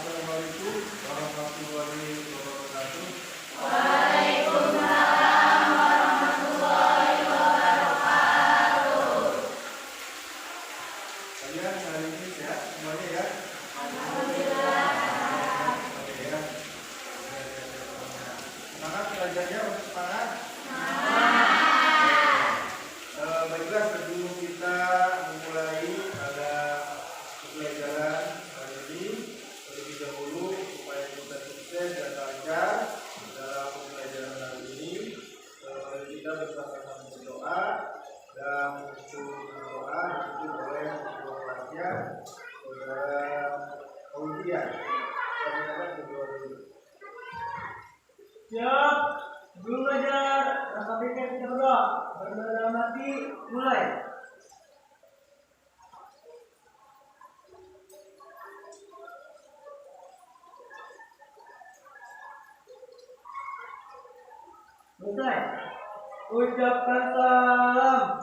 Assalamualaikum warahmatullahi wabarakatuh. Waalaikumsalam warahmatullahi wabarakatuh. Kalian hari ini sehat semuanya ya? Alhamdulillah. Oke ya. Semangat belajarnya, semangat. Baiklah, sebelum kita memulai ada pembelajaran hari ini, terlebih dahulu supaya kita sukses dan lancar dalam pembelajaran hari ini, kita bersama-sama berdoa dan untuk berdoa dipimpin oleh ketua kelasnya, saudara Aulia. Kami berdoa dulu. Siap, sebelum belajar, rasakan kita berdoa. Berdoa dalam hati, mulai. Selesai. Ucapkan salam.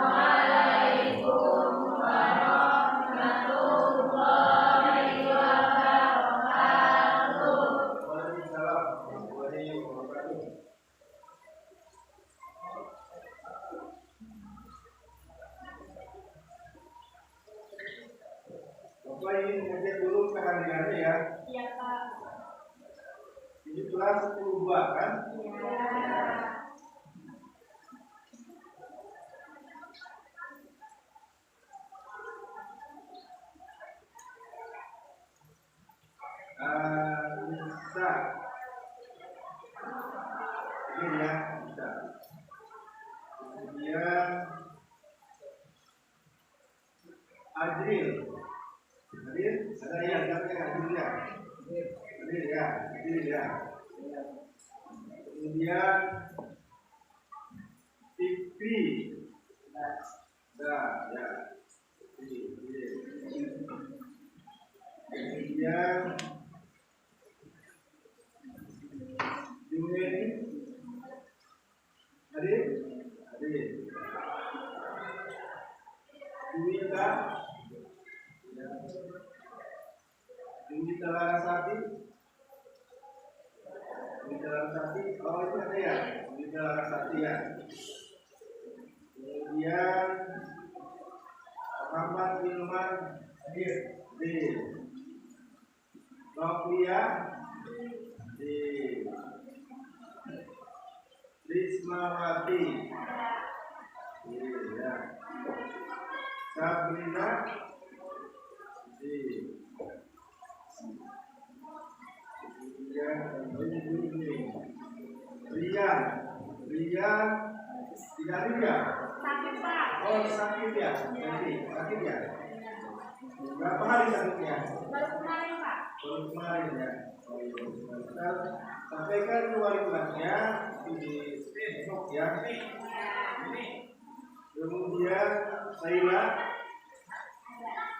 Assalamualaikum warahmatullahi wabarakatuh. Waalaikumsalam warahmatullahi wabarakatuh. Bapak ini mengecek dulu kehadirannya ya. Iya, Pak. Ini kelas 10 kan? Iya. Bisa. Ini ya, bisa. Kemudian Adril. Adril, ada yang namanya Adril ya? Adril ya, Adril ya. Kemudian Fikri. Nah, ya. Kemudian Junaidi. Adril, Adril. Juwita. Juwita Larasati. Juwita Larasati. Oh, itu ada ya? Juwita Larasati ya. Kemudian Muhammad Ilman D. Novia D. Rismawati D. Ya. Sabrina D. Kemudian Rian tidak Ria. Sakit, Pak. Oh, sakit ya. Jadi sakit ya. Berapa hari sakitnya? Baru kemarin, Pak. Baru kemarin ya. Oh, iya. Kita sampaikan wali kelasnya di besok ya. Kemudian Saila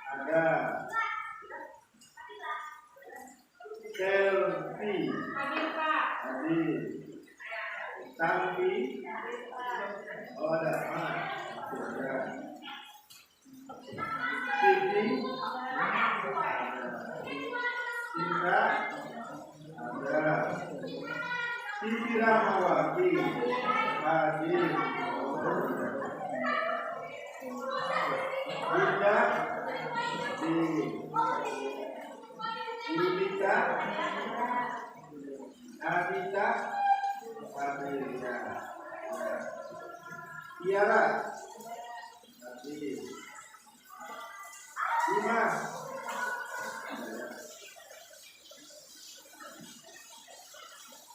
ada. Selfie Hadir, Pak. hadir. Sampi oh ada mana? Ada. Siti Sinta ada. Siti Rahmawati hadir. Bunda di Yudita Adita hadir ya. Tiara hadir. Dimas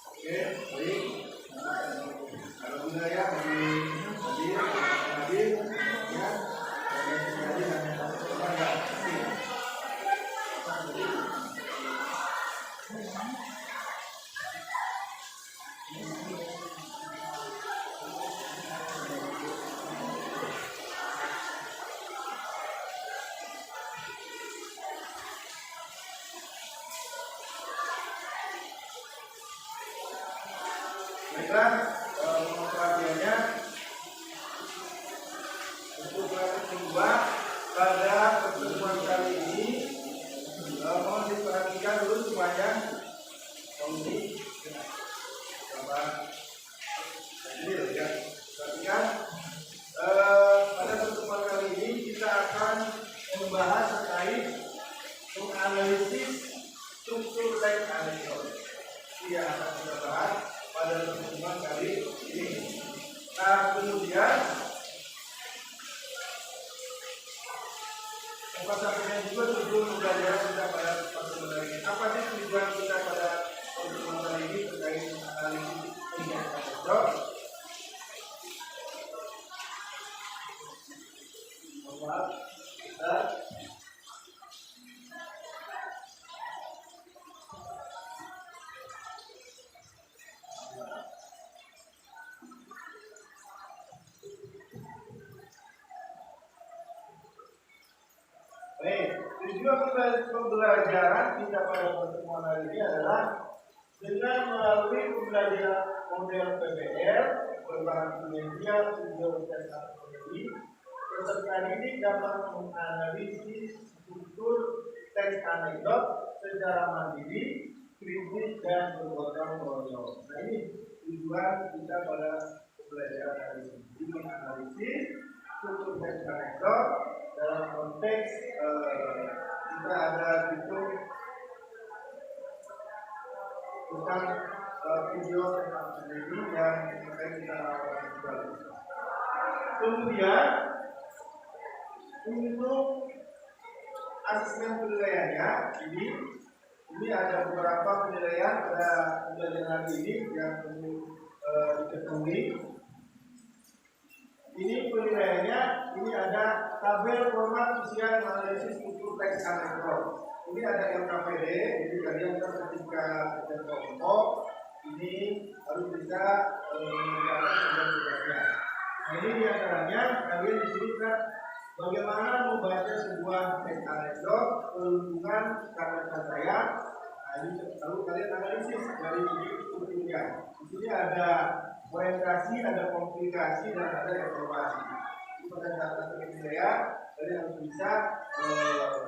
oke, baik. Alhamdulillah ya, hadir ya. Baiklah, mohon perhatiannya untuk kelas kedua pada pertemuan kali ini yang akan kita bahas pada pertemuan kali ini. Nah, kemudian tempat sampainya juga tujuan pembelajaran kita pada pertemuan kali ini. Apa sih tujuan kita pada pertemuan kali ini terkait analisis pendidikan job? Maaf, kita tujuan pembelajaran kita pada pertemuan hari ini adalah dengan melalui pembelajaran model PBL berbahan media video dan teknologi, peserta didik dapat menganalisis struktur teks anekdot secara mandiri, kritis dan bergotong royong. Nah, ini tujuan kita pada pembelajaran hari ini, menganalisis struktur teks anekdot dalam konteks kita ada hitung tentang video tentang ini yang akan kita lakukan. Kemudian untuk asesmen penilaiannya ini ada beberapa penilaian pada pembelajaran ini yang perlu diketahui. Ini penilaiannya, ini ada tabel format usia analisis struktur teks anekdot. Ini ada LKPD, jadi kalian ketika ada kelompok ini harus bisa mengerjakan tugasnya. Nah, ini diantaranya kalian di sini kan bagaimana membaca sebuah teks anekdot, perlindungan kata saya. Nah, ini lalu kalian analisis dari segi strukturnya. Di sini ada orientasi, ada komplikasi, dan ada evaluasi. Pada saat ini saya, kalian harus bisa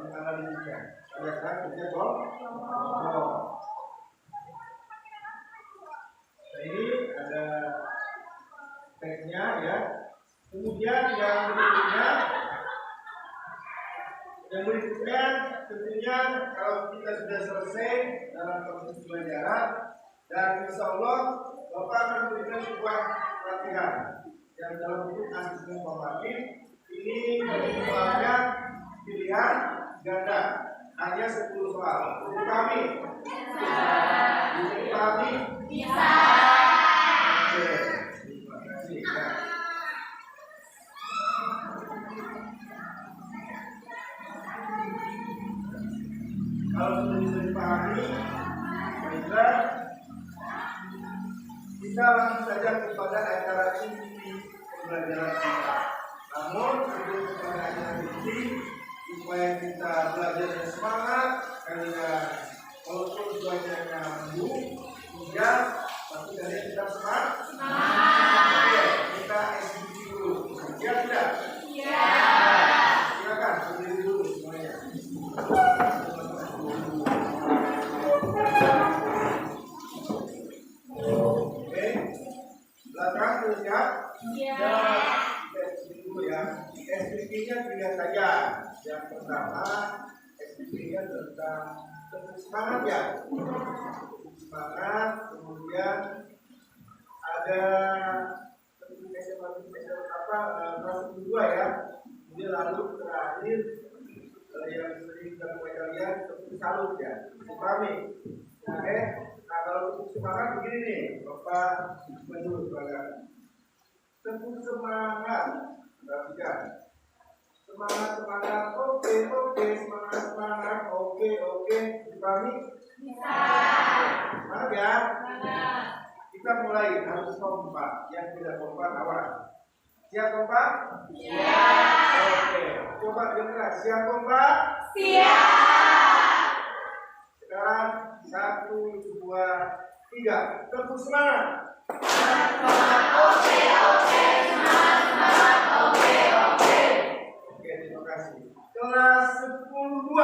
menganalisisnya. Pada saat kerja kelompok. Nah, ini ada teksnya ya. Kemudian yang berikutnya tentunya kalau kita sudah selesai dalam proses pembelajaran, dan insya Allah Bapak akan memberikan sebuah pelatihan yang dalam bentuk asesmen formatif. Ini soalnya pilihan ganda, hanya 10 soal. Untuk kami bisa. Oke, terima kasih ya. Kalau sudah bisa dipahami, baiklah, kita langsung saja kepada acara inti pembelajaran kita. Namun sebelum kepada acara inti, supaya kita belajar dengan semangat, karena walaupun cuacanya mendung, hujan, tapi kalian tetap semangat. Oke, kita eksekusi dulu. Siap tidak? Silakan berdiri dulu semuanya. Belakang sudah siap? Kita eksekusi dulu ya. SPP-nya pilih saja. Yang pertama, SPP-nya tentang semangat ya. Semangat, kemudian ada kelas kedua ya. Kemudian lalu terakhir yang sering kita kalian seperti salut ya. Dipahami? Oke. Nah, kalau untuk semangat begini nih, Bapak menurut kalian. Tepuk semangat, perhatikan. Semangat, oke, semangat, oke. Dipahami? Bisa. Semangat ya. Kita mulai harus kompak. Yang tidak kompak awas. Siap kompak? Siap. Oke. Coba dengar. Siap kompak? Siap. Sekarang 1, 2, 3. Tepuk semangat. Oke. Semangat. Oke. Oke, terima kasih. Kelas 10-2.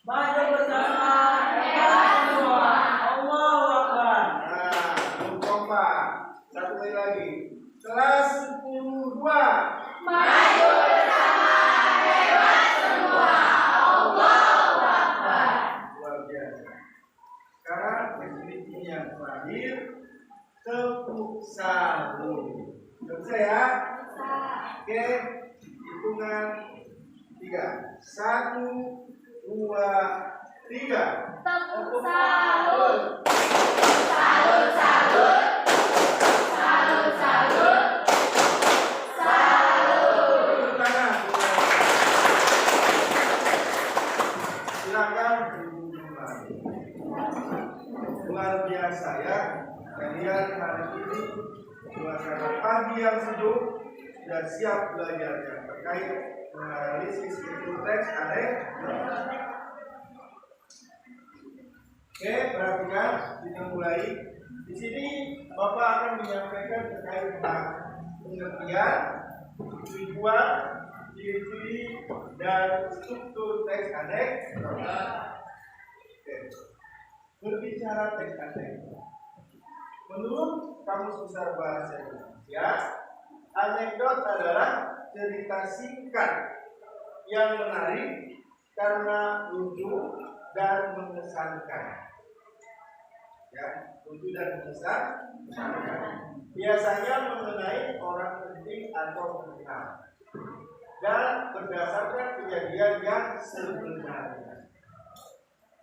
Maju bersama hebat semua. Allahu Akbar. Nah, kompak. Satu kali lagi. Kelas 10-2. Maju bersama hebat semua. Allahu Akbar. Luar biasa. Sekarang Ini yang terakhir, tepuk salut. Bisa ya? Oke, hitungan 3. 1, 2, 3. Tepuk salut. Salut, salut. Salut, salut. Salut. Tepuk tangan. Silakan duduk kembali. Luar biasa ya. Kalian hari ini suasana pagi yang sejuk dan siap belajar yang terkait menganalisis itu teks anekdot. Oke, perhatikan kita mulai. Di sini Bapak akan menyampaikan terkait tentang pengertian, tujuan, ciri-ciri, dan struktur teks anekdot. Oke. Berbicara teks anekdot. Menurut Kamus Besar Bahasa Indonesia, anekdot adalah cerita singkat yang menarik karena lucu dan mengesankan. Ya, lucu dan mengesankan. Biasanya mengenai orang penting atau terkenal dan berdasarkan kejadian yang sebenarnya.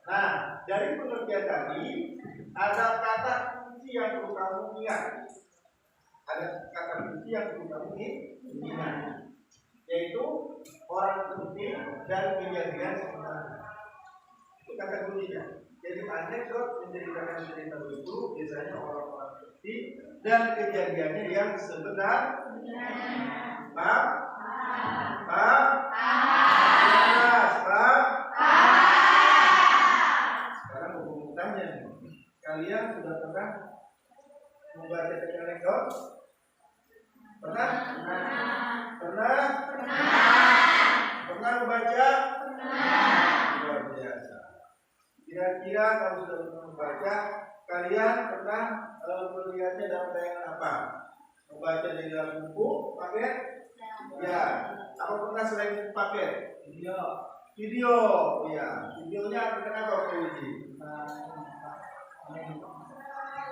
Nah, dari pengertian tadi ada kata kunci yang perlu kamu ingat. Ada kata kunci yang perlu kamu ingat, yaitu orang penting dan kejadian sebenarnya. Itu kata kuncinya. Jadi anekdot menceritakan cerita lucu, biasanya orang-orang penting dan kejadiannya yang sebenarnya. Paham? Paham? Jelas, paham? Sekarang mau tanya nih, kalian sudah pernah membaca teks anekdot? Pernah? Pernah? Pernah membaca? Luar biasa. Kira-kira kalau sudah pernah membaca, kalian pernah melihatnya dalam tayangan apa? Membaca di dalam buku, paket? Ya. Apa pernah selain paket? Video, ya. Videonya kenapa Pak Uji?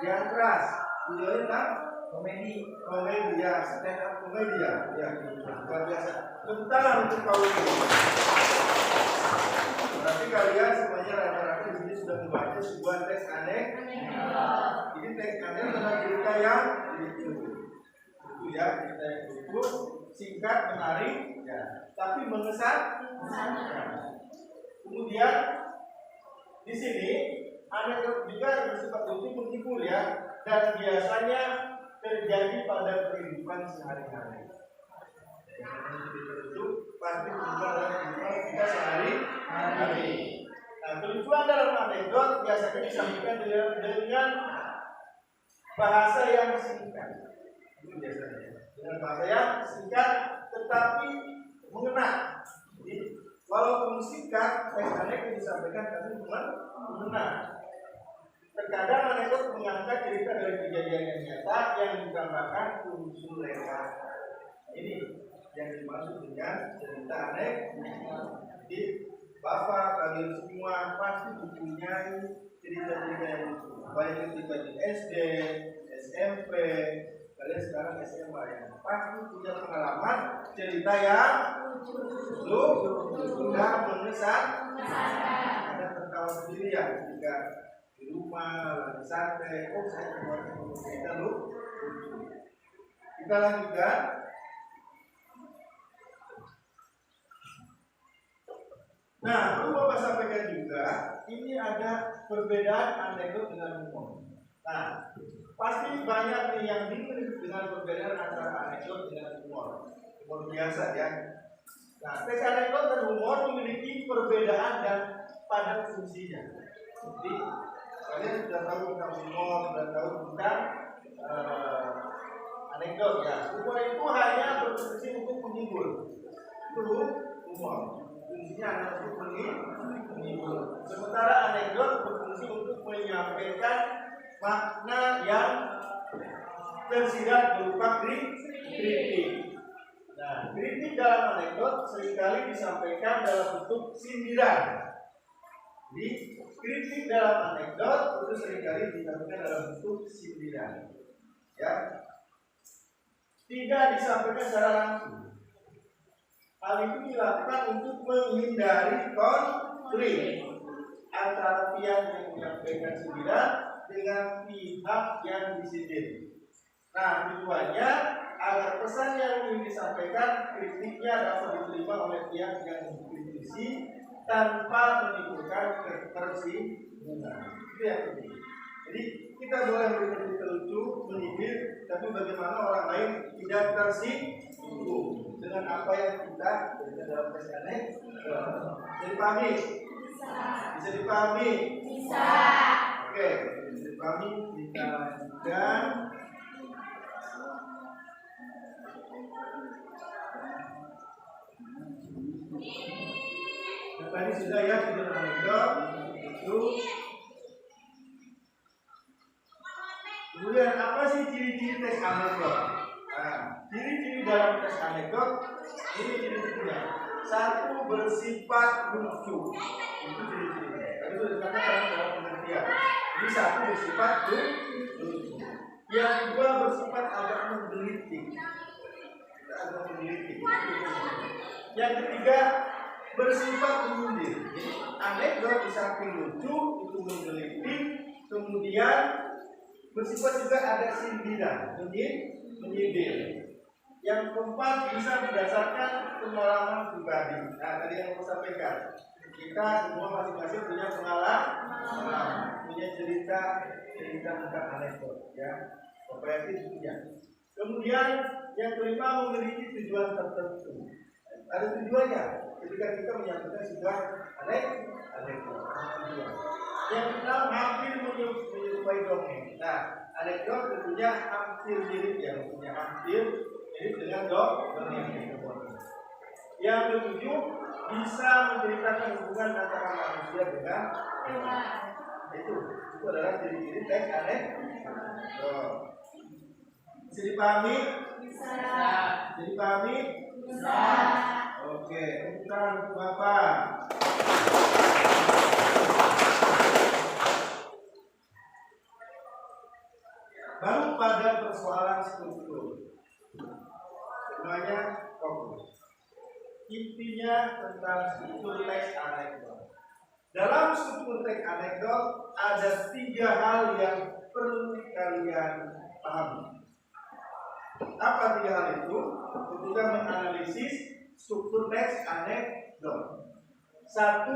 Yang keras. Videonya kan? Komedi ya, stand up komedi ya. Ya, luar biasa. Tepuk tangan untuk Pak Uji. Berarti kalian semuanya rata-rata di sini sudah membaca sebuah teks anekdot. Ini teks anekdot adalah cerita yang lucu. Itu ya, cerita yang lucu, singkat, menarik, ya. Tapi mengesankan. Kemudian di sini anekdot juga yang bersifat lucu menghibur ya, dan biasanya terjadi pada kehidupan sehari-hari. Itu pasti berubah dalam kehidupan kita sehari-hari. Nah, kelucuan dalam anekdot biasanya disampaikan dengan bahasa yang singkat. Itu biasanya dengan bahasa yang singkat tetapi mengena. Jadi, walaupun singkat, teks anekdot disampaikan tapi mengena. Terkadang anekdot mengangkat cerita dari kejadian yang nyata yang ditambahkan unsur rekayasa. Ini yang dimaksud dengan cerita anekdot. Jadi Bapak, kalian semua pasti mempunyai cerita-cerita yang lucu. Baik ketika di SD, SMP, kalian sekarang SMA ya. Pasti punya pengalaman cerita yang lucu dan mengesankan. Ada tertawa sendiri ya ketika di rumah lagi santai. Oh, saya keluarga cerita lucu. Kita lanjutkan. Nah, perlu Bapak sampaikan juga, ini ada perbedaan anekdot dengan humor. Nah, pasti banyak nih yang bingung dengan perbedaan antara anekdot dengan humor. Humor biasa ya. Nah, teks anekdot dan humor memiliki perbedaan dan pada fungsinya. Jadi, kalian sudah tahu tentang humor, sudah tahu tentang anekdot ya. Humor itu hanya berfungsi untuk menghibur. Itu humor. Fungsinya adalah untuk menghibur. Sementara anekdot berfungsi untuk menyampaikan makna yang tersirat berupa kritik. Nah, kritik dalam anekdot seringkali disampaikan dalam bentuk sindiran. Jadi kritik dalam anekdot itu seringkali disampaikan dalam bentuk sindiran, ya. Tidak disampaikan secara langsung. Hal itu dilakukan untuk menghindari konflik antara pihak yang menyampaikan sindiran dengan pihak yang disindir. Nah, tujuannya agar pesan yang ingin disampaikan, kritiknya dapat diterima oleh pihak yang mengkritisi tanpa menimbulkan ketersinggungan. Itu yang penting. Jadi kita boleh bercerita lucu, menyindir, tapi bagaimana orang lain tidak tersinggung dengan apa yang kita berikan dalam tes anekdot. Bisa dipahami? Bisa dipahami? Bisa. Oke, bisa dipahami. Kita lanjutkan. Tadi sudah ya kita anekdot itu. Kemudian apa sih ciri-ciri tes anekdot? Nah, ciri-ciri dalam tes anekdot ini ciri-cirinya. Satu, bersifat lucu. Itu ciri-cirinya. Tadi itu dikatakan dalam pengertian. Ini satu, bersifat lucu. Yang kedua, bersifat agak menggelitik. Kita agak menggelitik. Yang ketiga, bersifat menyindir. Jadi anekdot di samping lucu itu menggelitik, kemudian bersifat juga ada sindiran, menyindir. Yang keempat, bisa berdasarkan pengalaman pribadi. Nah, tadi yang saya sampaikan, kita semua masing-masing punya pengalaman, punya cerita tentang anekdot, ya. Supaya itu punya. Kemudian yang kelima, memiliki tujuan tertentu. Ada tujuannya ketika kita menyampaikan sebuah anekdot. Yang keenam, hampir menyerupai dongeng. Nah, anekdot tentunya hampir mirip ya, maksudnya hampir mirip dengan dongeng. Yang ketujuh, bisa menceritakan hubungan antara manusia dengan hewan. Itu adalah ciri-ciri teks anekdot. Bisa dipahami? Bisa. Bisa dipahami? Bisa. Oke, bukan Bapak. Baru pada persoalan struktur, semuanya fokus. Intinya tentang struktur teks anekdot. Dalam struktur teks anekdot ada 3 hal yang perlu kalian pahami. Apa 3 hal itu? Ketika menganalisis struktur teks anekdot. 1,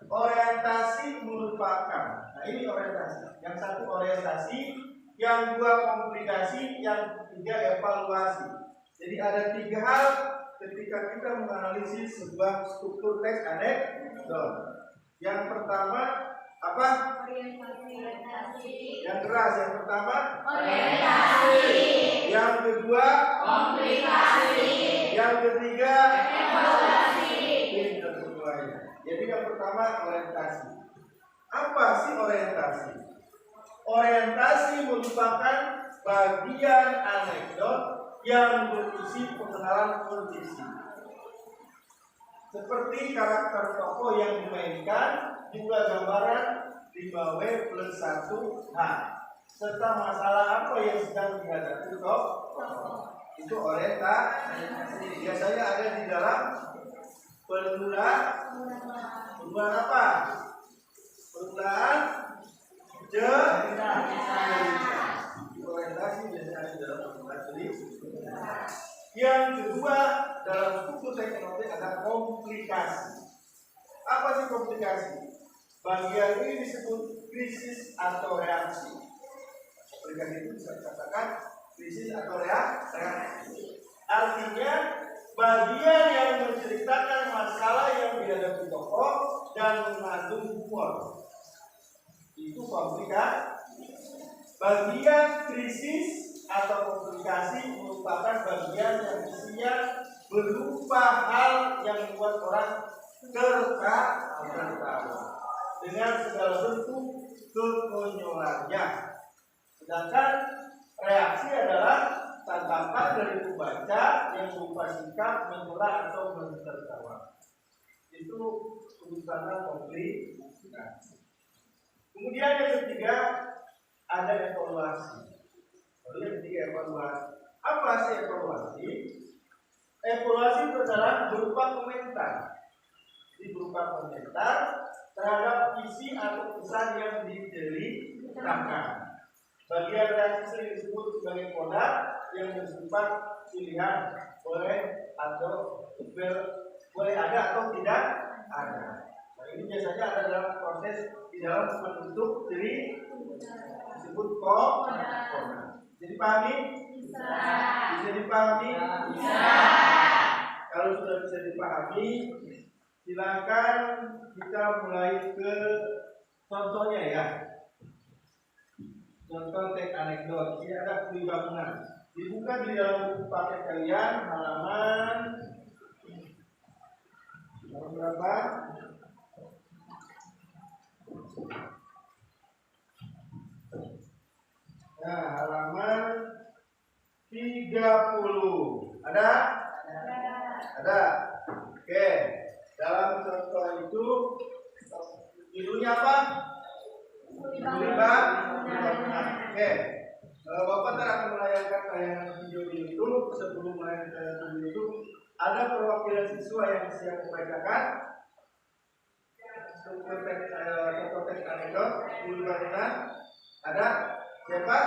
orientasi merupakan. Nah, ini orientasi. Yang 1 orientasi, yang 2 komplikasi, yang 3 evaluasi. Jadi ada 3 hal ketika kita menganalisis sebuah struktur teks anekdot. Yang pertama apa? Orientasi. Yang keras. Yang pertama Orientasi. Yang kedua Komplikasi. Yang ketiga Evaluasi. pinter semuanya. Jadi yang pertama orientasi. Apa sih orientasi? Orientasi merupakan bagian anekdot yang berisi pengenalan kondisi. Seperti karakter tokoh yang dimainkan, juga gambaran 5W+1H, serta masalah apa yang sedang dihadapi tokoh. Itu orientasi. Biasanya ada di dalam permulaan apa? Permulaan cerita. Orientasi biasanya ada di dalam permulaan cerita. Yang kedua, dalam struktur teknologi ada komplikasi. Apa sih komplikasi? Bagian ini disebut krisis atau reaksi. Komplikasi itu bisa dikatakan krisis atau reaksi. Artinya bagian yang menceritakan masalah yang dihadapi tokoh dan mengandung humor. Itu komplikasi. Bagian krisis atau komplikasi merupakan bagian yang isinya berupa hal yang membuat orang tertawa dengan segala bentuk kekonyolannya. Sedangkan reaksi adalah tanggapan dari pembaca yang berupa sikap menyela atau mentertawa. Itu keputusan komplikasi. Kemudian yang ketiga ada evaluasi. Lalu yang ketiga evaluasi. Apa sih evaluasi? Evaluasi itu adalah berupa komentar. Jadi berupa komentar terhadap isi atau pesan yang diceritakan. Bagian reaksi yang disebut sebagai produk yang bersifat pilihan atau boleh ada atau tidak ada. Nah, ini biasanya ada dalam proses di dalam membentuk diri disebut produk. Jadi pahami? Bisa dipahami? Kalau sudah bisa dipahami, silakan kita mulai ke contohnya ya. Contoh teks anekdot. Ini ada studi bangunan. Dibuka di dalam buku paket kalian halaman berapa? Nah, halaman 30. Ada? Ada. Oke. Dalam contoh itu judulnya apa? Bangunan. Oke. Bapak ntar akan melayangkan tayangan video itu. Sebelum melayangkan tayangan video itu, ada perwakilan siswa yang siap membacakan contoh teks anekdot studi bangunan. Ada? Siapa?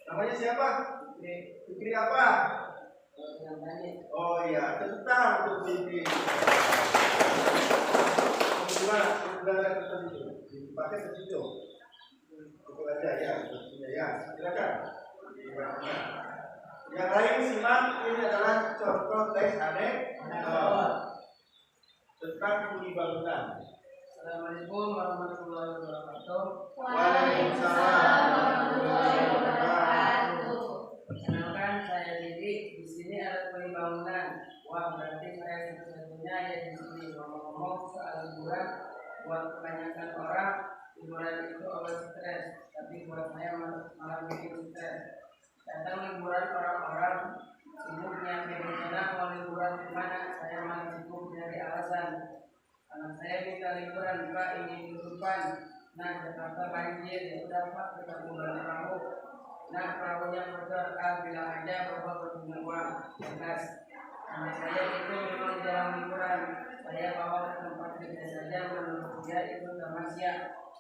Namanya siapa? Fikri apa? Oh iya, tentang untuk Fikri. Kebetulan ada itu dipakai ke situ. Itu aja ya, ya. Silakan. Yang lain simak, ini adalah contoh teks anekdot tentang studi bangunan. Assalamualaikum warahmatullahi wabarakatuh. Waalaikumsalam warahmatullahi wabarakatuh. Perkenalkan, saya Didi. Di sini ada studi bangunan. Wah, berarti saya satu-satunya ya di sini. Ngomong-ngomong soal liburan, buat kebanyakan orang liburan itu awal stres, tapi buat saya malah bikin stres. Datang liburan orang-orang sibuknya berencana mau liburan kemana, saya malah sibuk nyari alasan. Anak saya minta liburan, Pak, ingin kesurupan. Nah, Jakarta banjir, ya udah Pak, kita bulan perahu. Nah, perahunya bocor, bilang aja Bapak berpunya uang, jelas. Anak saya itu memang jarang liburan. Saya bawa ke tempat kerja saja, menurut dia itu tamasya.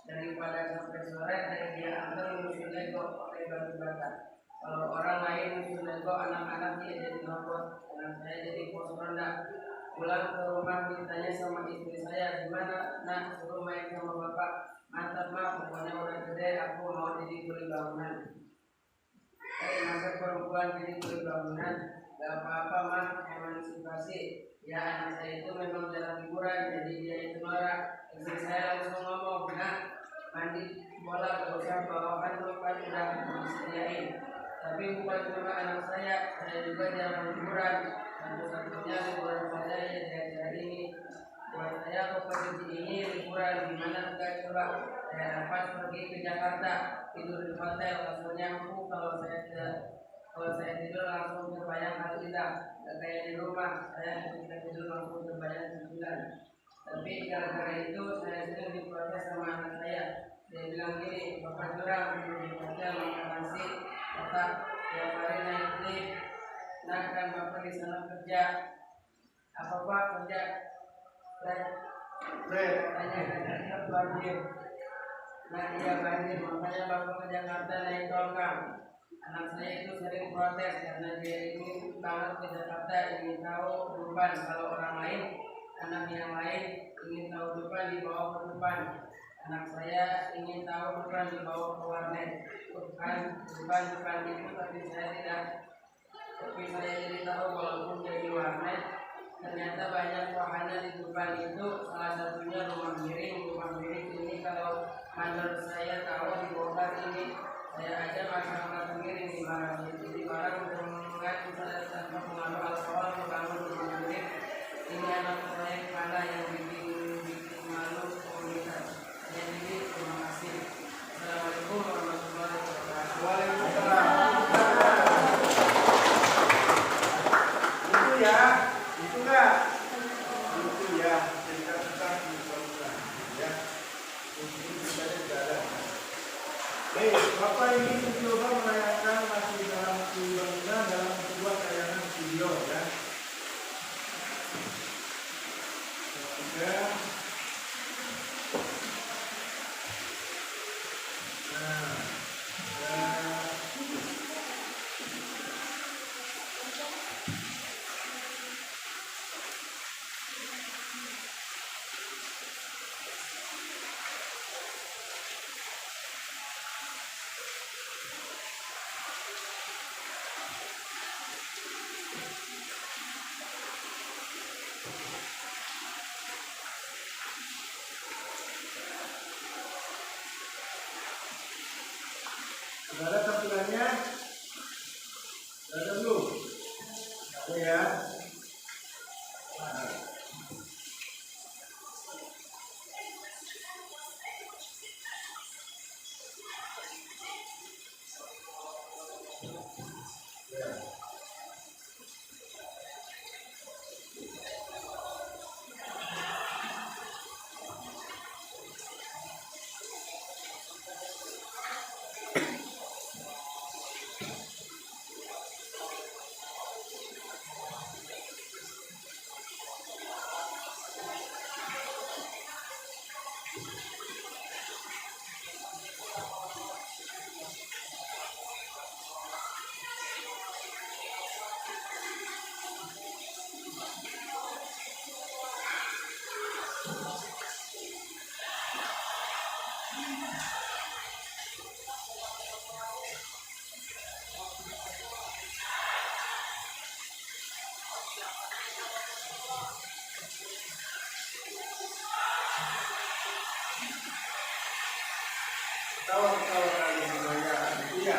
Daripada sampai sore, dia antar musim Lego pakai batu bata. Kalau orang lain musim Lego, anak-anak dia jadi robot, anak saya jadi pos rendah. Pulang ke rumah ditanya sama istri saya, gimana? Nah, suruh main sama bapak. Mantap mah, pokoknya udah gede, aku mau jadi kuli bangunan. Masa perempuan jadi kuli bangunan? Gak apa-apa mah, emansipasi. Ya, anak saya itu memang jarang liburan, jadi dia itu norak. Istri saya langsung ngomong, nah, mandi bola gak usah bawa handuk, kan udah disediain. Tapi bukan cuma anak saya juga jarang liburan. Satu-satunya liburan saya ya hari ini. Buat saya kompetisi ini liburan gimana enggak coba. Saya dapat pergi ke Jakarta, tidur di hotel, rasanya empuk. Kalau saya tidur langsung terbayang hal indah. Gak kayak di rumah, saya ketika tidur langsung terbayang sembilan. Tapi gara-gara itu saya sering diprotes sama anak saya. Dia bilang gini, Bapak curang tidur di hotel makasih. Bapak tiap hari naik lift. Nah, kan Bapak di sana kerja. Apa Pak kerja? Tanya kan banjir. Nah, iya banjir, makanya Bapak ke Jakarta naik tongkang. Anak saya itu sering protes karena dia ingin banget ke Jakarta, ingin tahu depan. Kalau orang lain, anak yang lain ingin tahu depan dibawa ke depan. Anak saya ingin tahu depan dibawa ke warnet. Depan itu, tapi saya tidak. Tapi saya jadi tahu walaupun jadi warnet, ternyata banyak wahana di depan itu. Salah satunya rumah miring. Rumah miring ini kalau menurut saya tahu dibongkar ini. Saya aja masalah miring di mana. Jadi barang mengat saya tanpa pengaruh alkohol membangun rumah miring. Ini anak proyek mana yang bikin malu komunitas. Jadi terima kasih. Assalamualaikum warahmatullahi wabarakatuh. Waalaikumsalam. Itu ya, itu enggak? Itu ya. Baik, Bapak ini mencoba menayangkan masih dalam bangunan dalam sebuah tayangan video ya. Tiga. Nah, dan sudah ada tampilannya? Sudah ada belum? Ada ya. Nah, ya. Ketawa-ketawa kalian semuanya, gitu ya.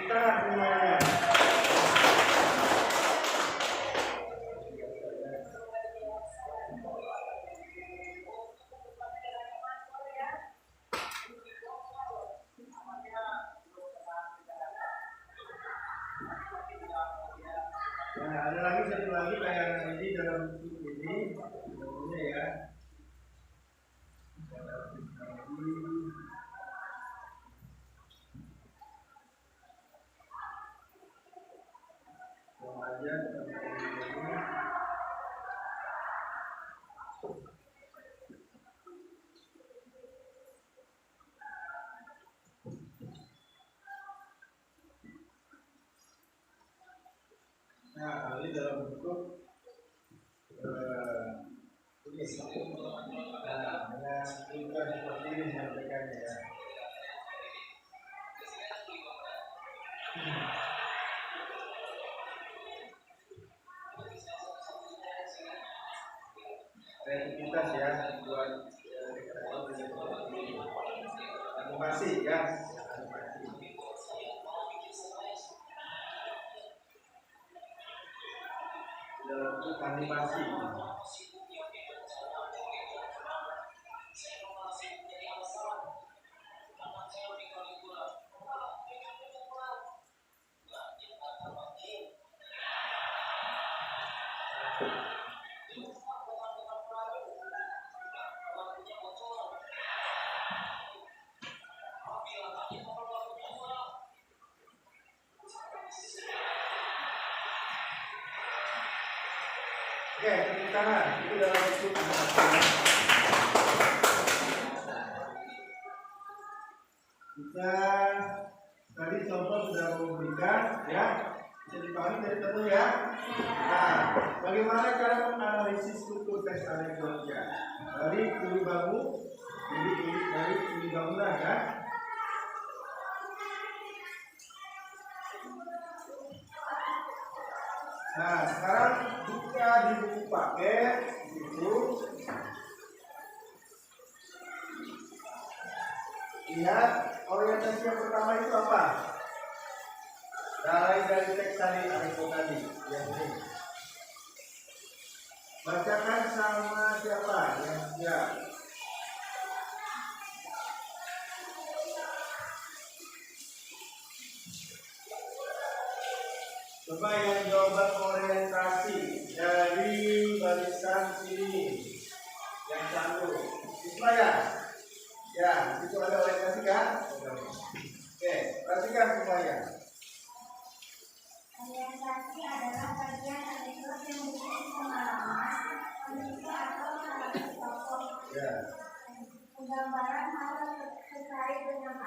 Kita semuanya. Nah, ada lagi satu lagi tayangan ini dalam buku ini, tentunya ya. Yang aja nah, ini dalam bentuk tulis. Nah, dengan tulisan seperti ini menyampaikannya ya. Kreativitas ya buat animasi ya. Dalam bentuk animasi. Oke, tepuk tangan. Itu dalam bentuk kita tadi contoh sudah memberikan ya, bisa dipahami dari tentu ya. Nah, bagaimana cara menganalisis struktur teks anekdotnya dari kuli bangun, dari kuli bangunan ya. Nah, sekarang buka di buku paket itu. Lihat orientasi yang pertama itu apa? Dari teks anekdot tadi yang ini. Bacakan sama siapa yang siap? Coba yang jawaban orientasi dari barisan sini yang satu. Bisa ya? Ya, itu ada orientasi kan? Oke, perhatikan semuanya. Orientasi adalah bagian anekdot yang berisi pengalaman, kondisi atau karakter tokoh. Ya. Penggambaran hal terkait dengan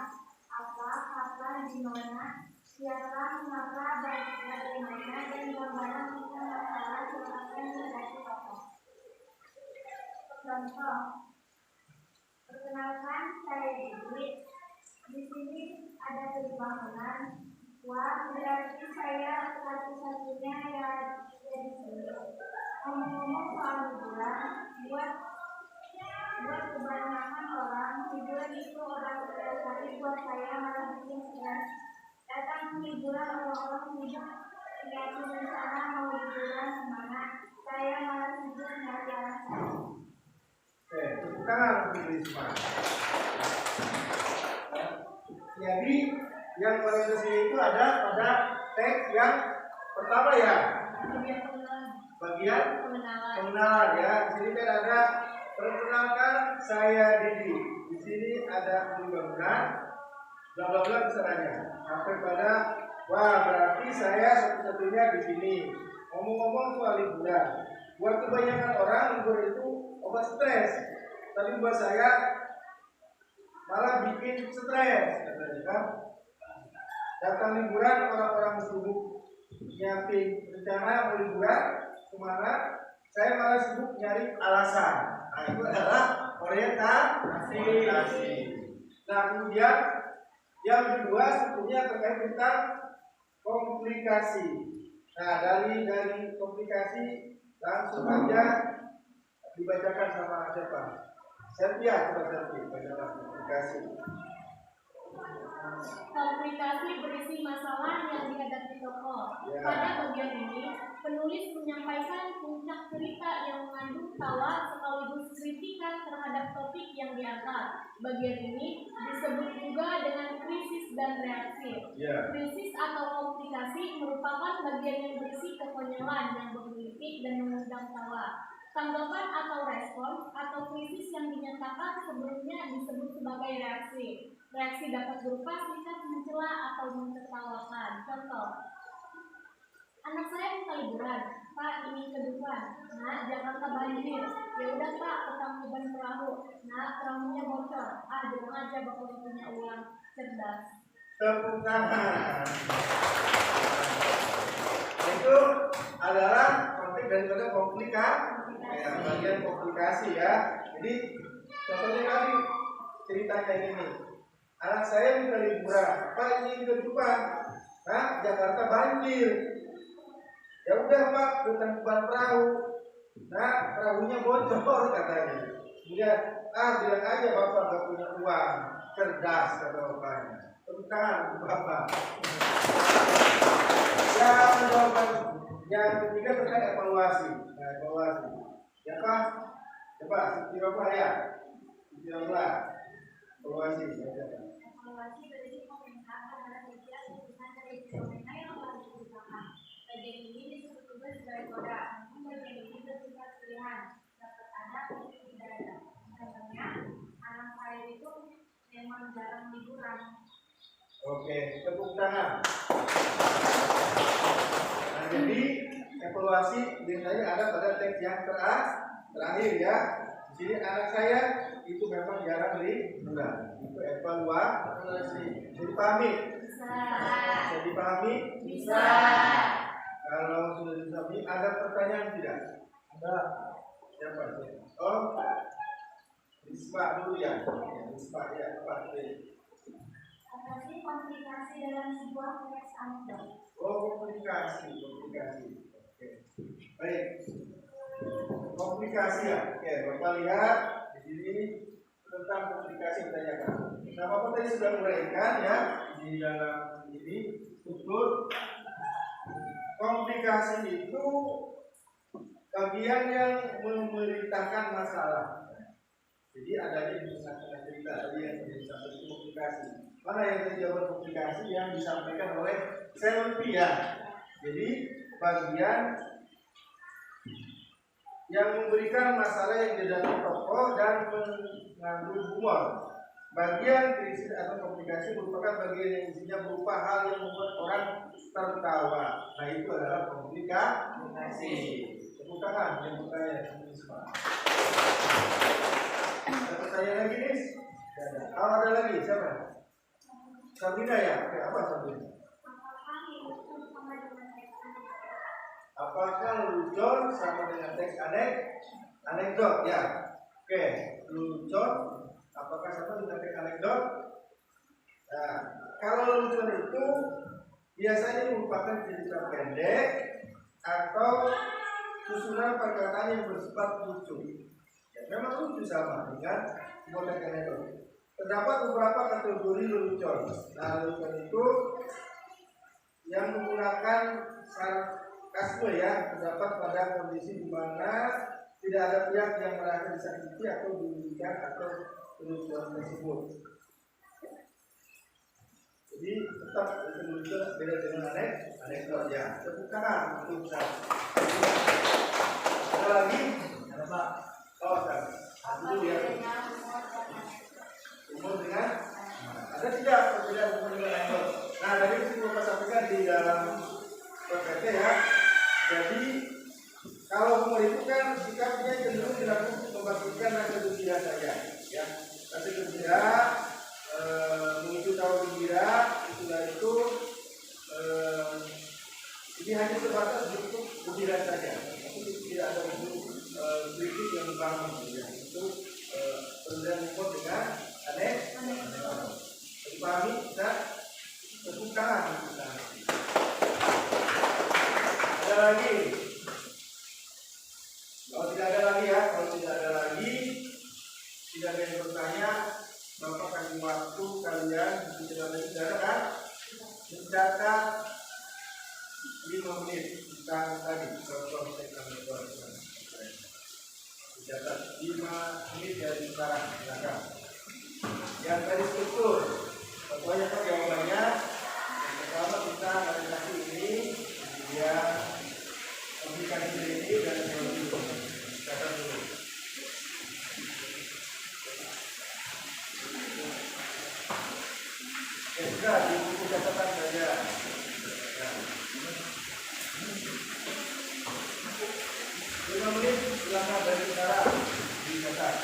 apa, kapan, di mana, siapa, mengapa, bagaimana, dan gambaran tentang masalah yang akan dihadapi tokoh. Contoh, perkenalkan saya Didi. Di sini ada bangunan. Wah, berarti saya satu-satunya yang di sini. Ngomong-ngomong soal liburan, buat kebanyakan orang, liburan itu orang sekali buat saya malah bikin stres. Datang liburan orang-orang hidup kreatif rencana mau liburan kemana, saya malah sibuk nyari alasan. Oke, tepuk tangan untuk Risma. Jadi yang orientasi itu ada pada teks yang pertama ya. Bagian pengenalan ya. Di sini kan ada perkenalkan saya Didi. Di sini ada bangunan, bla bla bla besertanya. Sampai pada wah berarti saya satu-satunya di sini. Ngomong-ngomong soal liburan, buat kebanyakan orang libur itu obat stres. Tapi buat saya malah bikin stres, katanya kan. Datang liburan orang-orang sibuk nyiapin rencana mau liburan kemana, saya malah sibuk nyari alasan. Nah itu adalah orientasi. Nah kemudian yang kedua sebetulnya terkait tentang komplikasi. Nah dari komplikasi langsung aja dibacakan sama siapa? Serpia, coba Serpia bacakan komplikasi. Komplikasi berisi masalah yang dihadapi tokoh. Ya. Pada bagian ini, penulis menyampaikan puncak cerita yang mengandung tawa sekaligus kritikan terhadap topik yang diangkat. Bagian ini disebut juga dengan krisis dan reaksi. Ya. Krisis atau komplikasi merupakan bagian yang berisi kekonyolan yang berpolitik dan mengundang tawa. Tanggapan atau respons atau krisis yang dinyatakan sebelumnya disebut sebagai reaksi. Reaksi dapat berupa singkat mencela atau mentertawakan. Contoh, anak saya minta liburan, Pak ingin ke Dufan. Nah, Jakarta banjir. Ya udah Pak, utang beban perahu. Nah, perahunya bocor. Bilang aja bapak punya uang. Cerdas. Tepuk tangan. Itu adalah topik daripada komplikasi. Bagian komplikasi ya. Jadi contohnya tadi ceritanya ini. Anak saya minta liburan, Pak ingin ke Dufan. Nah, Jakarta banjir. Ya udah Pak, bukan beban perahu. Nah, perahunya bocor katanya. Kemudian, bilang aja Bapak gak punya uang. Cerdas kata bapaknya. Tepuk tangan Bapak. Yang ketiga terkait evaluasi. Nah, evaluasi. Siapa? Coba, Siapa ya? Siapa? Evaluasi. Evaluasi berisi komentar terhadap ujian keputusan dari fenomena yang telah diceritakan. Bagian ini disebut juga sebagai koda. Namun bagian ini bersifat pilihan. Dapat ada atau tidak ada. Contohnya, anak saya itu memang jarang liburan. Oke, tepuk tangan. Nah, jadi evaluasi biasanya ada pada teks yang terakhir ya. Di sini anak saya itu memang jarang liburan. Itu evaluasi. Bisa dipahami? Bisa. Bisa dipahami? Bisa. Kalau sudah dipahami, ada pertanyaan tidak? Ada. Siapa? Oh, Risma dulu ya. Risma ya, Pak. Apa sih komplikasi dalam sebuah teks anekdot? Oh, komplikasi. Oke. Baik. Komplikasi ya. Oke, Bapak lihat di sini tentang komplikasi ditanyakan. Nah, Bapak tadi sudah uraikan ya di dalam ini struktur. Komplikasi itu bagian yang memerintahkan masalah. Jadi adanya di tengah-tengah cerita tadi yang disampaikan itu komplikasi. Mana yang terjawab komplikasi yang disampaikan oleh Sylvia. Jadi bagian yang memberikan masalah yang dihadapi tokoh dan mengandung humor. Bagian krisis atau komplikasi merupakan bagian yang isinya berupa hal yang membuat orang tertawa. Nah, itu adalah komplikasi. Tepuk tangan yang bertanya. Ada pertanyaan lagi nih? Ada. Oh, ada lagi. Siapa? Sabrina ya? Oke, apa Sabrina? Apakah lucu sama dengan teks anekdot ya? Oke, lucu apakah sama dengan teks anekdot? Nah, kalau lucu itu biasanya merupakan cerita pendek atau susunan perkataan yang bersifat lucu. Ya, memang lucu sama dengan teks anekdot. Terdapat beberapa kategori lelucon. Nah, lelucon itu yang menggunakan sarkasme ya, terdapat pada kondisi di mana tidak ada pihak yang merasa disakiti atau dirugikan atau lelucon tersebut. Jadi tetap lelucon beda dengan anekdot ya. Tepuk tangan untuk saya. Ada lagi? Ada Pak? Oh, satu dulu ya. Umur dengan ada tidak perbedaan umur dengan anekdot? Nah, dari itu Bapak sampaikan di dalam PPT ya. Jadi kalau humor itu kan sikapnya cenderung dilakukan untuk membangkitkan rasa gembira saja, ya. Rasa gembira, memicu tawa gembira, itulah itu ini hanya sebatas bentuk gembira saja, tapi tidak ada bentuk kritik yang membangun, ya. Itu perbedaan humor dengan anekdot. Dipahami? Bisa? Tepuk tangan. Ada lagi? Kalau tidak ada lagi ya, tidak ada yang bertanya, Bapak kasih waktu kalian mencatat 5 menit tentang tadi contoh teknologi. Mencatat 5 menit dari sekarang. Silakan. Yang tadi struktur, pokoknya kan jawabannya. Yang pertama kita analisasi ini, kemudian aplikasi ini dan teknologi. Catat dulu. Ya sudah, di buku catatan saja. Ya. 5 menit silakan dari sekarang dicatat.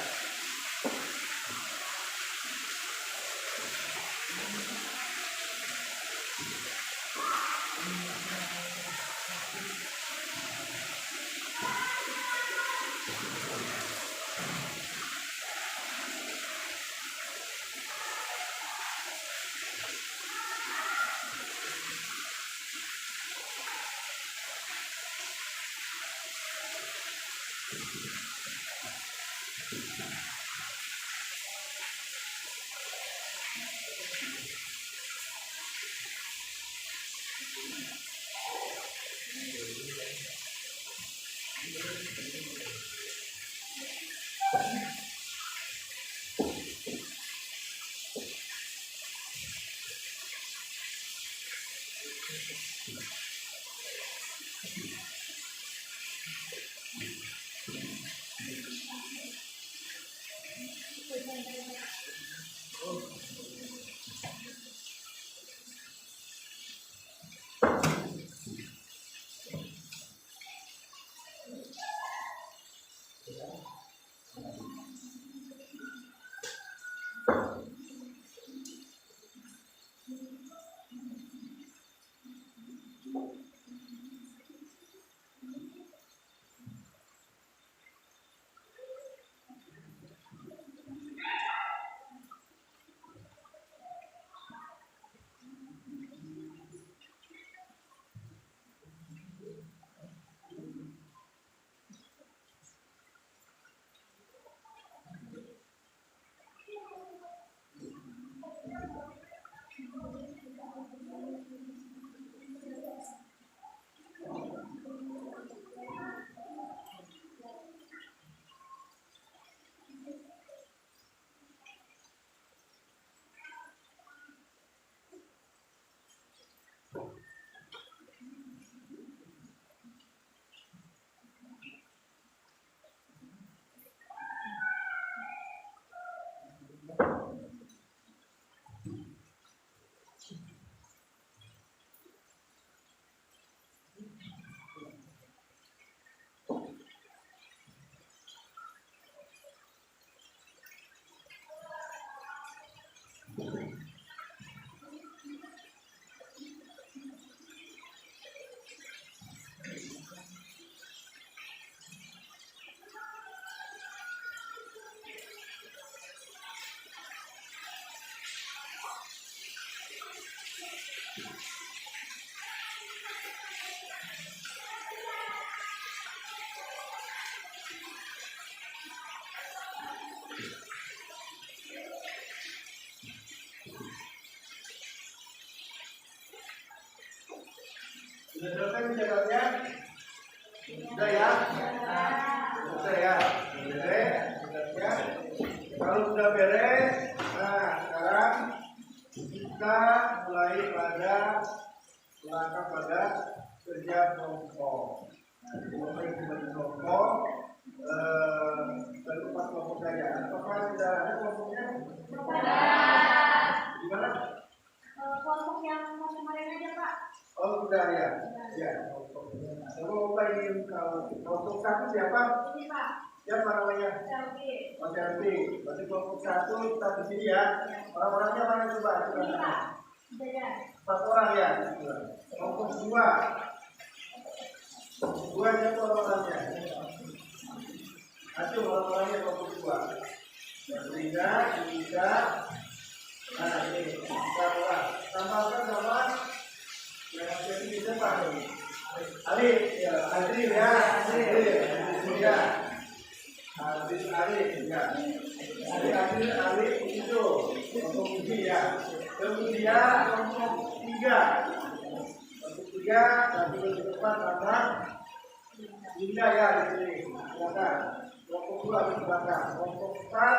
Sudah selesai mencatatnya? Sudah ya? Sudah ya? Beres? Mencatatnya? Kalau sudah beres, nah sekarang kita mulai pada langkah pada kerja kelompok. Nah, mulai kerja kelompok, baru 4 kelompok saja. Apakah sudah ada kelompoknya? Gimana? Kelompok yang kemarin aja Pak. Oh sudah ya, ya. Kalau Bapak ingin kelompok 1 siapa? Ini Pak. Siapa namanya? Selfie. Oh Selfie. Berarti kelompok 1 kita di sini ya. Orang-orangnya mana coba? Ini Pak. Jaga. 4 orang ya. Kelompok 2. 2 siapa orang-orangnya? Aduh orang-orangnya kelompok 2. Yang ketiga, nah ini 4 orang. Tambahkan sama yang jadi siapa? Ali, ya, Adri ya, Adri ya, Adri ya, Ali itu kelompok 7 ya. Kemudian kelompok 3 tiga, satu di depan mana? Linda ya di sini, silakan. Kelompok dua di belakang, kelompok empat.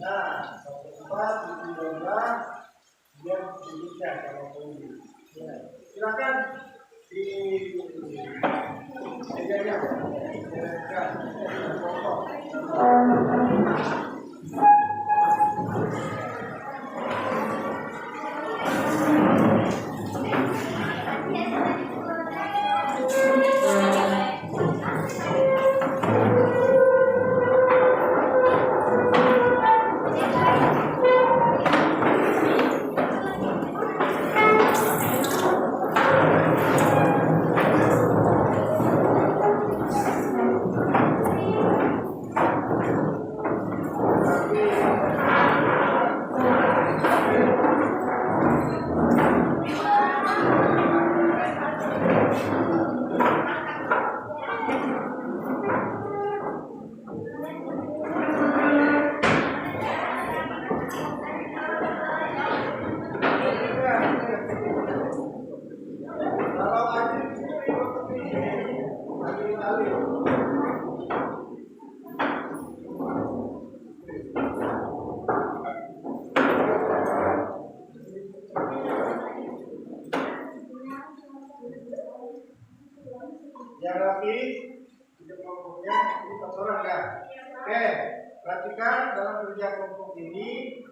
Nah, kelompok empat di bawah, dia pilihnya kelompok ini. Ya. Silakan di mejanya, kelompok. Yang rapi, untuk kelompoknya ini 4 orang ya. Oke, perhatikan dalam kerja kelompok ini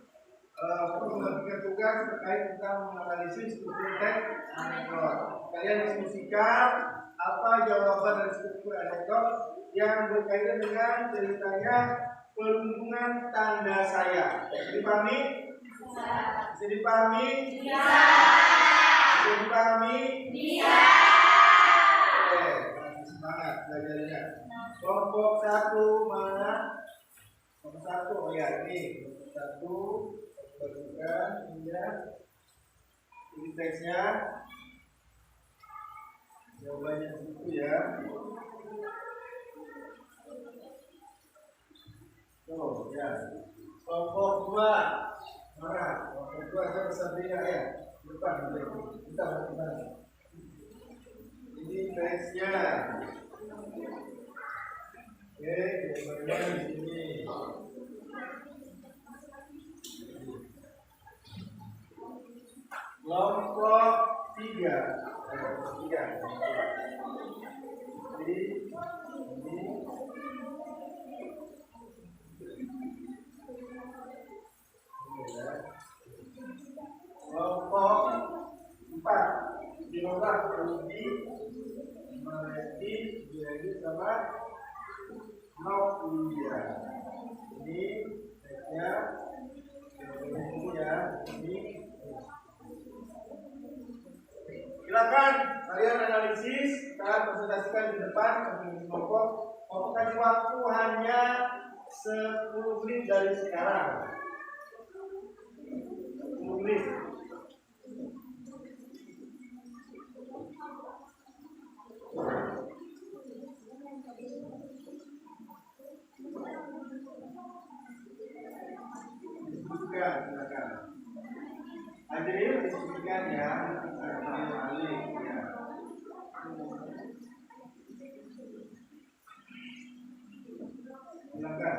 membagikan tugas terkait tentang menganalisis struktur teks anekdot. Kalian diskusikan apa jawaban dari struktur anekdot yang berkaitan dengan ceritanya pelindungan tanda saya. Bisa dipahami? Bisa dipahami? Bisa. Bisa dipahami? Bisa. Oke, semangat belajarnya. Kelompok 1 mana? Kelompok 1, oh ya ini kelompok 1. Bagikan ini teksnya, jawabannya itu ya. Tuh ya. Kelompok 2 mana? Kelompok 2 saya pesannya ya. Depan kita mana? Ini teksnya. Oke, jawabannya di sini. Kelompok 3. Jadi ini kelompok 4. Diubah Rudi, Melati, jadi sama Naulia. Ini teksnya ini ya, ini. Silakan kalian analisis dan presentasikan di depan kelompok. Kasih waktu hanya 10 menit dari sekarang. 10 menit. Silakan. Hadirin diskusikan ya. Silakan.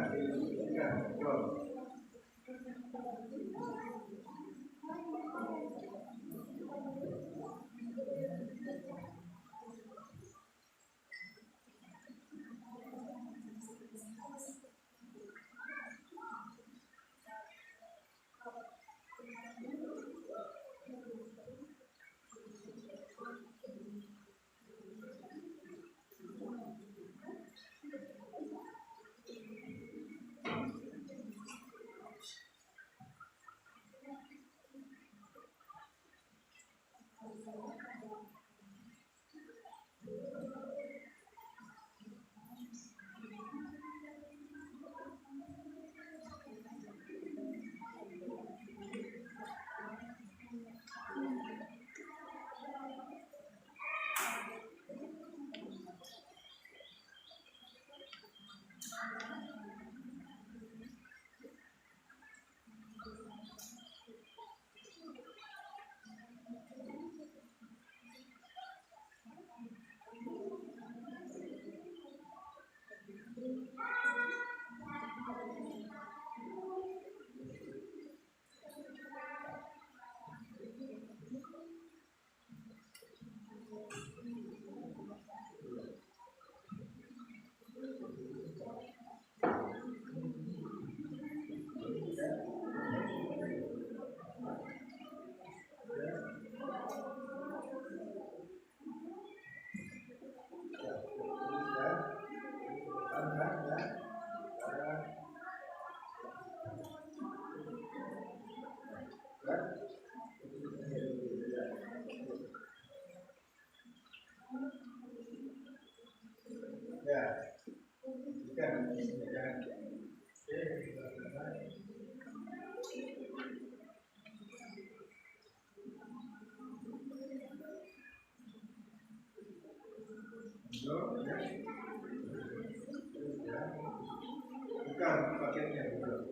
bukan paketnya bukan.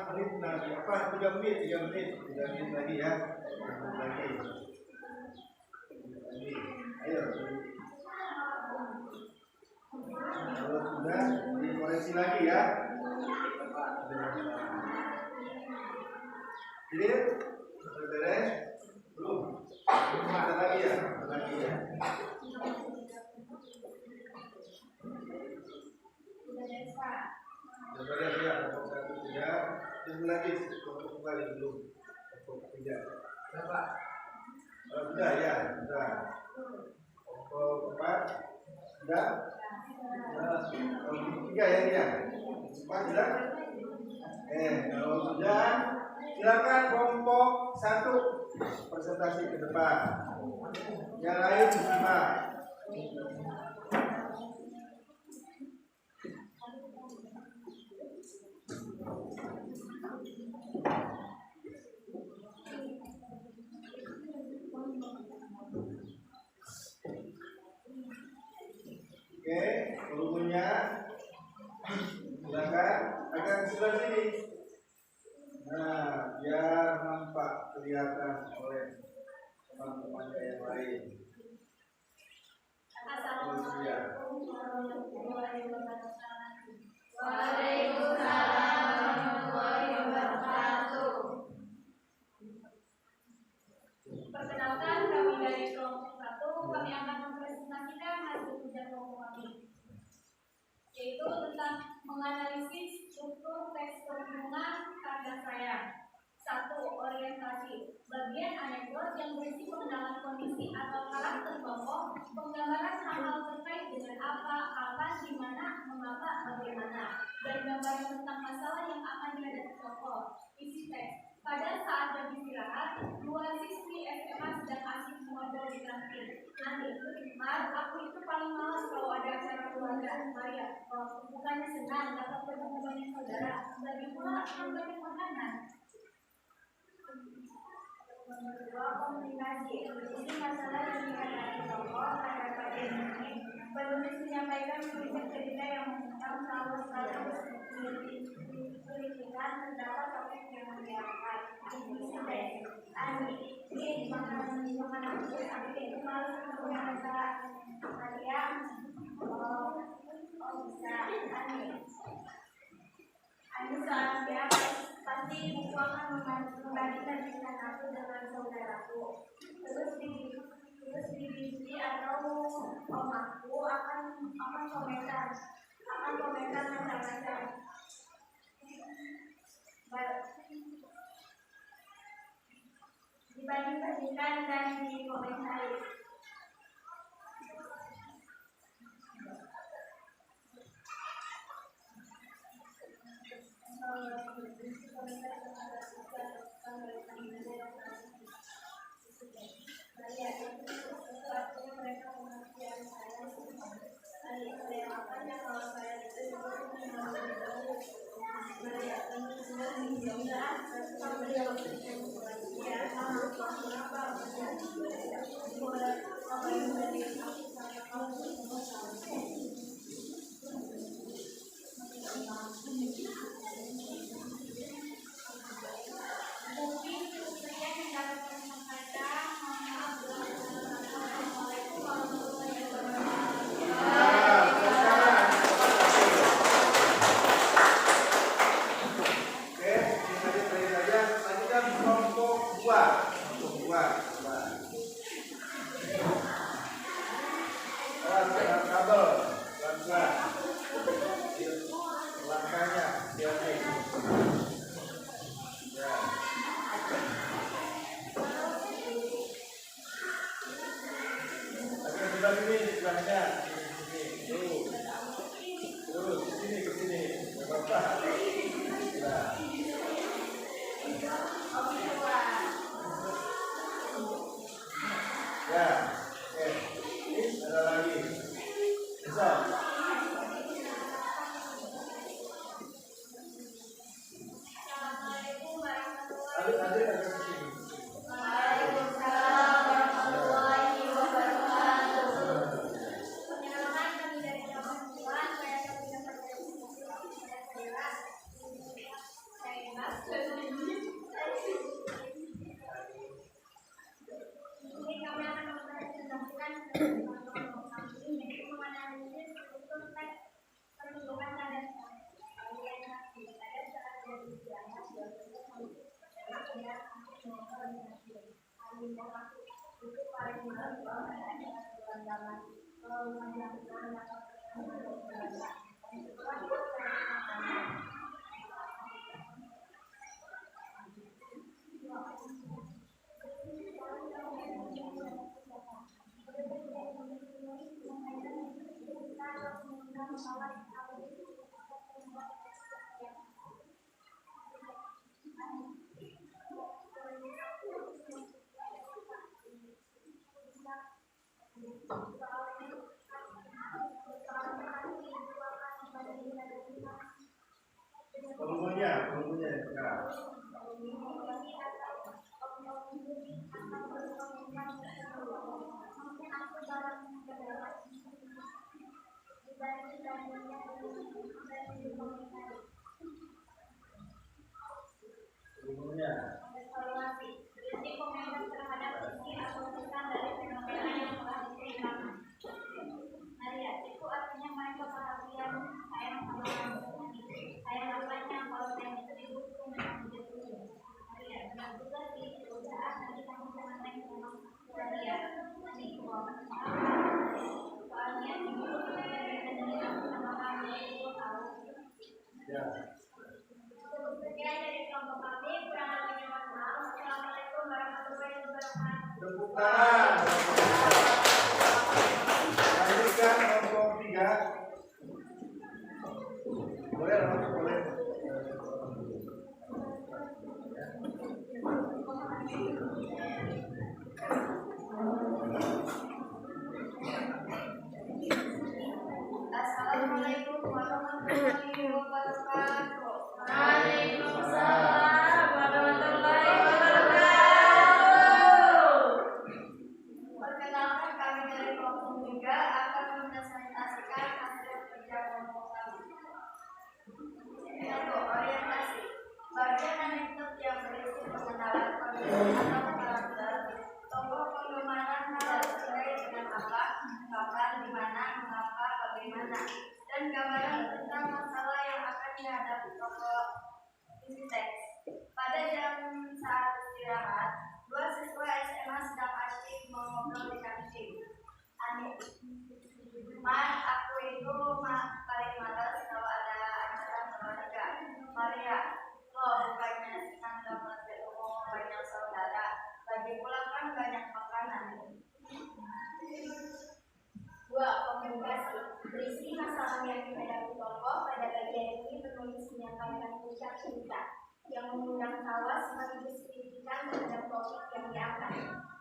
Menit lagi apa 3 menit lagi ya, 3 menit lagi. Ayo, kalau sudah dikoreksi lagi ya. Jadi beres belum? Ada lagi ya, Coba lihat ya, kelompok 1 sudah, tunggu lagi kelompok kembali belum, kelompok 3. Berapa? Sudah ya, sudah. Kelompok 4 sudah. Kelompok 3 ya dia. 4 sudah. Kalau sudah, silakan kelompok 1 presentasi ke depan. Yang lain disimak. Oke, volumennya silakan agak sebelah sini. Nah, biar nampak kelihatan oleh teman-teman yang lain. Assalamualaikum warahmatullahi wabarakatuh. Waalaikumsalam warahmatullahi wabarakatuh. Perkenalkan, kami dari kelompok 1, kami akan mempresentasikan hasil kerja kelompok kami, yaitu tentang menganalisis struktur teks perhubungan tanda sayang. 1. Orientasi. Bagian anekdot yang berisi pengenalan kondisi atau karakter tokoh, penggambaran hal-hal terkait dengan apa, kapan, di mana, mengapa, bagaimana, dan gambaran tentang masalah yang akan dihadapi tokoh. Isi teks. Pada saat jam istirahat, 2 siswi SMA sedang asik mengobrol di kantin. Nanti, Mar, aku itu paling malas kalau ada acara keluarga. Maria, bukannya senang dapat bertemu banyak saudara, lagi pula akan banyak makanan. Nomor 2, komunikasi. Ini masalah yang dihadapi tokoh pada ini. Penulis menyampaikan kritik ketika yang mengungkap kalau selalu kritikan terdapat topik yang diangkat. Ini makanan tapi itu malu kemudian antara Maria bisa Ani saat dia pasti buku akan membagikan kisah aku dengan saudaraku. Terus di TV atau om aku akan komentar macam-macam. Dibanding-bandingkan dan dikomentari. indah aku itu paling malam bahwa adanya aturan zaman kalau rumah yang besar dapat berbaca dan setelah itu saya makan. Penghulunya yang benar. Penghulunya. Evaluasi. Kritik komentar terhadap isi atau pesan dari fenomena yang telah diceritakan. Maria, itu artinya mereka perhatian sayang sama kamu. Sayang apanya kalau sayang itu dibutuh memang dijatuhin. Maria, benar juga sih. Udah, nanti kamu jangan main sama Maria. Nanti soalnya ibu dari aku sama kamu itu tahu. Ya. Sekian dari kelompok kami, kurang lebihnya mohon maaf. Assalamualaikum warahmatullahi wabarakatuh. Tepuk tangan. Lanjutkan kelompok 3. Boleh langsung boleh. Assalamualaikum warahmatullahi wabarakatuh. Waalaikumsalam warahmatullahi wabarakatuh. Perkenalkan, kami dari kelompok 3 akan mempresentasikan hasil kerja kelompok kami. 1. Orientasi. Bagian anekdot yang berisi pengenalan kondisi atau karakter tokoh penggemaran harus mulai dengan apa, kapan, di mana, mengapa, bagaimana, dan gambaran tentang masalah yang akan dihadapi tokoh isi teks. Pada jam saat istirahat, 2 siswa SMA sedang asyik mengobrol di kantin. Aku itu paling malas kalau ada acara olahraga. Maria, loh bukannya senang dapat ketemu banyak saudara, lagi pula kan banyak makanan. 2. Komunikasi. Berisi masalah yang dihadapi tokoh. Pada bagian ini penulis menyampaikan puncak cerita yang mengundang tawa sekaligus kritikan terhadap topik yang diangkat.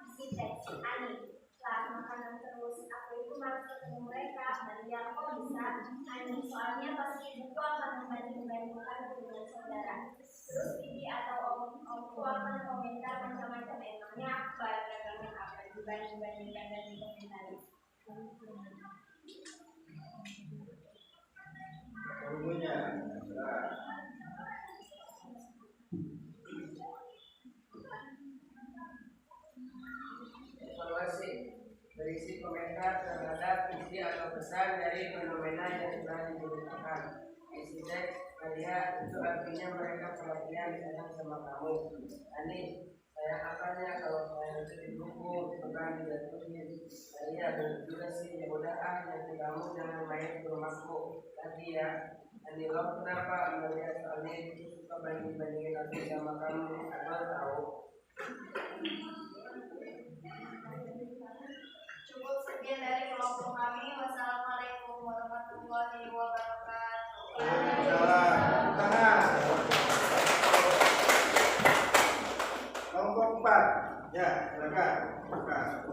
Isi teks. Ani, lah makanan terus. Aku itu malas ketemu mereka. Maria, kok bisa? Ani, soalnya pasti ibuku akan membanding-bandingkan dengan saudara. Terus bibi atau omku akan komentar macam-macam. Emangnya apa dagangan apa dibanding-bandingkan dan dikomentari. Penghulunya. Evaluasi. Berisi komentar terhadap isi atau pesan dari fenomena yang telah diceritakan. Isi teks. Maria, itu artinya mereka perhatian sayang sama kamu. Ani, sayang apanya kalau sayang itu didukung, bukan dijatuhin. Maria, benar juga sih, ya udah nanti kamu jangan main ke rumahku lagi ya. Ani, lo kenapa? Maria, soalnya itu suka banding-bandingin aku sama kamu. Abang tahu. Cukup sekian dari kelompok kami. Wassalamualaikum warahmatullahi wabarakatuh. Waalaikumsalam. Tangan. Kelompok 4. Ya, silakan. Buka.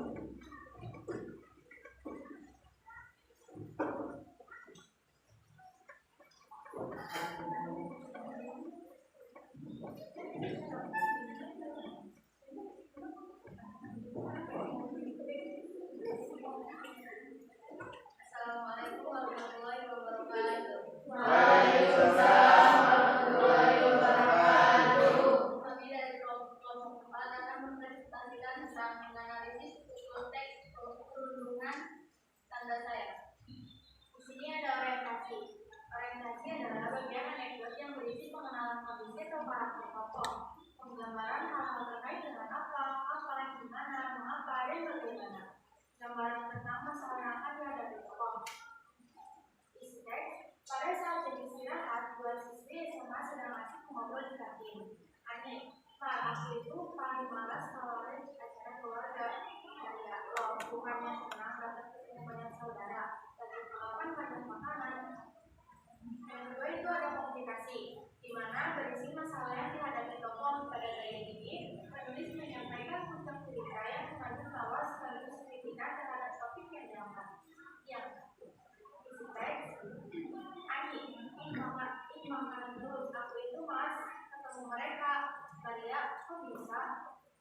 Assalamualaikum warahmatullahi wabarakatuh. Waalaikumsalam warahmatullahi wabarakatuh. Kami dari kelompok 4 akan mempresentasikan tentang menganalisis usul teks perundungan tanda saya. Di sini ada orientasi. Orientasi adalah bagian anekdot yang berisi pengenalan kondisi atau karakter tokoh, penggambaran hal-hal terkait dengan apa, di mana, dikatin. Ani, Pak, aku itu paling malas kalau ada acara keluarga. Ya, loh, bukannya senang dapat ketemu banyak saudara, tapi kan banyak makanan. Yang kedua itu ada komunikasi, di mana berisi masalah yang dihadapi tokoh pada gaya ini. Penulis menyampaikan puncak cerita yang mengandung tawa sekaligus kritikan terhadap topik yang diangkat. Yang isi teks, Ani, makan terus, aku itu malas ketemu mereka. Maria, kok bisa?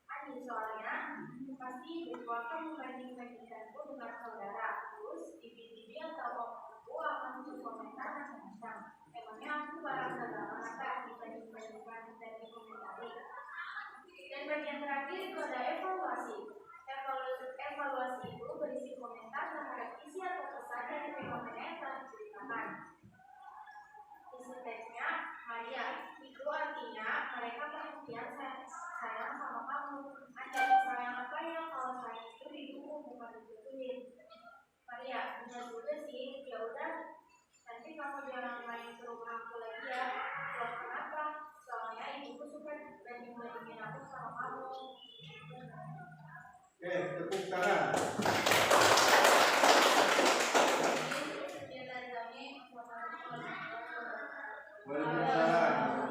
Ani, soalnya pasti berkeluarga membanding-bandingkanku dengan saudara. Terus TV atau aku akan berkomentar macam-macam. Emangnya aku barang saudara mata dibanding-bandingkan dan dikomentari. Dan bagian terakhir itu ada evaluasi. Evaluasi itu berisi komentar terhadap isi atau pesan dari fenomena yang telah diceritakan. Isi teksnya, Maria, itu artinya mereka perhatian sayang sama kamu. Ada sayang apa ya kalau saya itu didukung bukan dibutuhin. Maria, benar juga sih. Ya udah, nanti kamu jangan main ke rumah aku lagi ya. Loh, kenapa? Soalnya ibuku suka banding-bandingin aku sama kamu. Oke, tepuk tangan. Waalaikumsalam.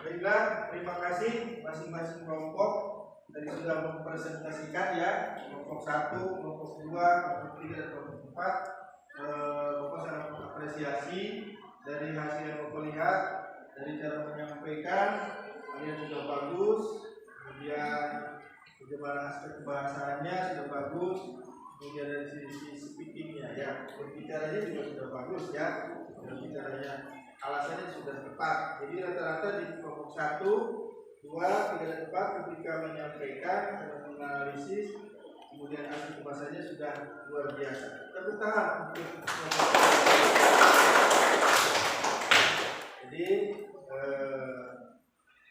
Baiklah, terima kasih masing-masing kelompok tadi sudah mempresentasikan ya, kelompok 1, kelompok 2, kelompok 3, dan kelompok 4. Bapak sangat mengapresiasi dari hasil yang Bapak lihat, dari cara menyampaikan kalian sudah bagus, kemudian bagaimana aspek kebahasaannya sudah bagus, kemudian dari sisi speakingnya ya, berbicaranya juga sudah bagus ya, berbicaranya alasannya sudah tepat. Jadi rata-rata di kelompok 1, 2, 3, dan 4 ketika menyampaikan dan menganalisis, kemudian hasil bahasanya sudah luar biasa. Tepuk tangan untuk jadi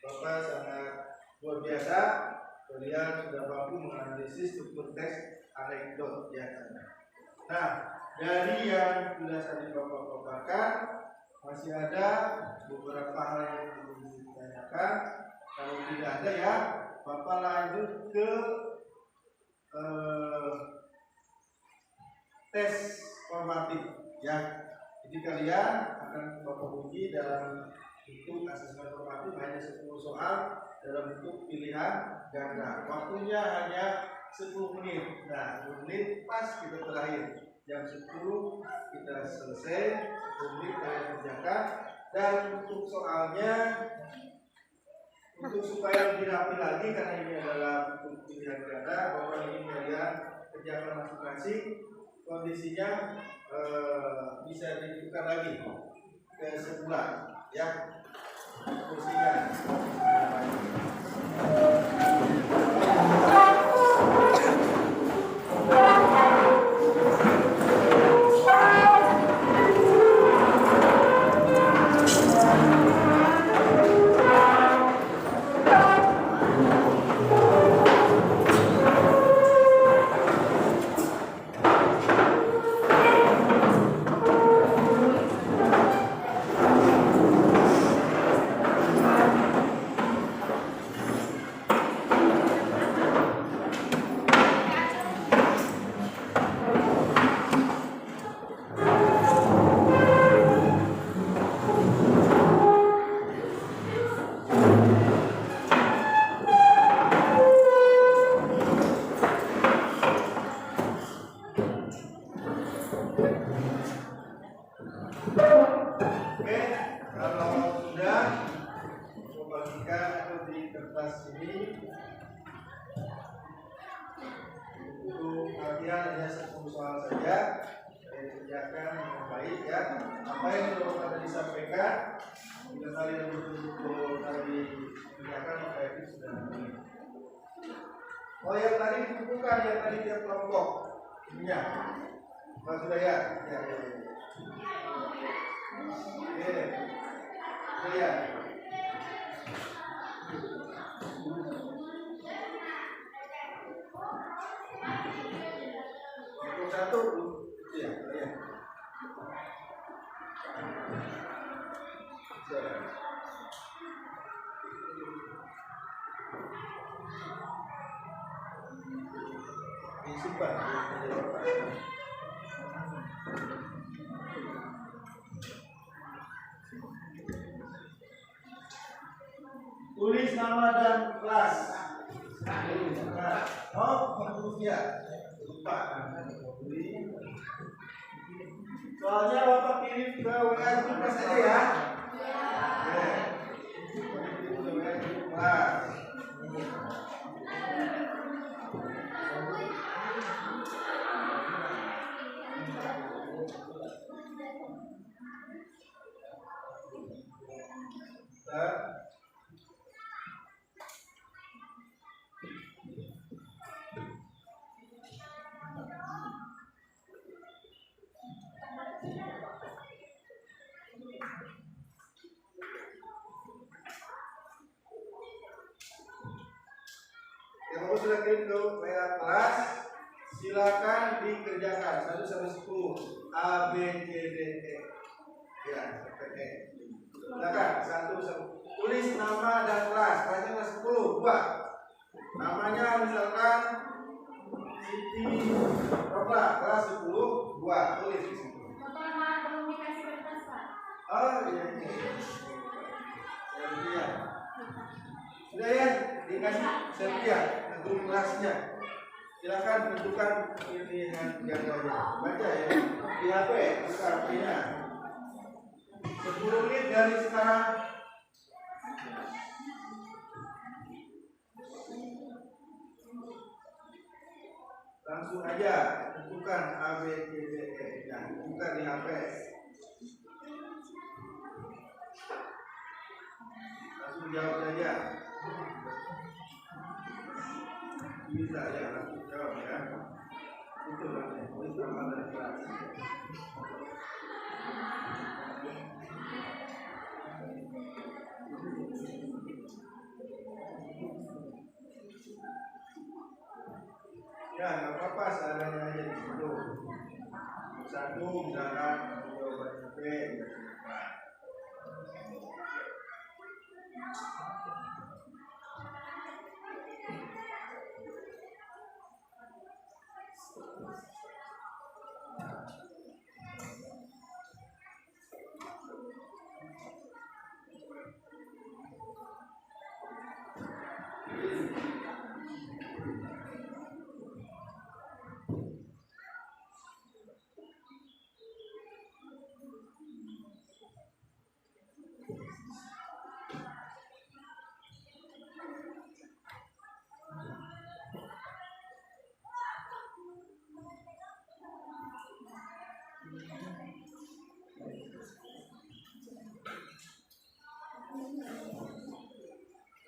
Bapak sangat luar biasa. Kalian sudah mampu menganalisis struktur teks anekdot ya. Nah, dari yang sudah tadi Bapak paparkan, masih ada beberapa hal yang perlu ditanyakan. Kalau tidak ada ya, Bapak lanjut ke tes formatif ya. Jadi kalian akan Bapak uji dalam bentuk asesmen formatif hanya 10 soal dalam bentuk pilihan ganda. Waktunya hanya 10 menit. Nah, 10 menit pas kita terakhir. Jam 10 kita selesai, 10 menit kalian kerjakan. Dan untuk soalnya, untuk supaya lebih rapi lagi karena ini adalah bentuk pilihan ganda, Bapak ingin kalian kerjakan masing-masing. Kondisinya bisa ditukar lagi ke sebulan ya. Kursinya apa yang tadi disampaikan, jika kalian betul-betul tadi kerjakan maka itu sudah ini. Oh yang tadi dikumpulkan, yang tadi tiap kelompok ininya, Mas sudah ya? Ya. Oke, ya. Satu, ya. Disimpan. Tulis nama dan kelas. Oh, ya. Lupa. Soalnya Bapak kirim ke WA grup saja ya. Yang kamu sudah kirim ke WA kelas, silakan dikerjakan 1 sampai 10 A, B, C, D, E. Ya, seperti silakan 1 sampai tulis nama dan kelas. Kelasnya kelas 10, 2. Namanya misalkan Siti Rokla, kelas 10, 2. Tulis di situ. Bapak belum dikasih kertas, Pak. Oh iya. Ya. Sudah ya, dikasih sertifikat untuk kelasnya. Silakan tentukan pilihan jadwalnya. Baca ya di HP, buka artinya. 10 menit dari sekarang. Langsung aja tentukan A, B, C, D, E. Jangan buka di HP. Langsung jawab saja. Bisa ya, langsung jawab ya. Itu namanya tulis nama dan kelas. Ya, nggak apa-apa, seadanya aja di situ. Satu misalkan jawaban B.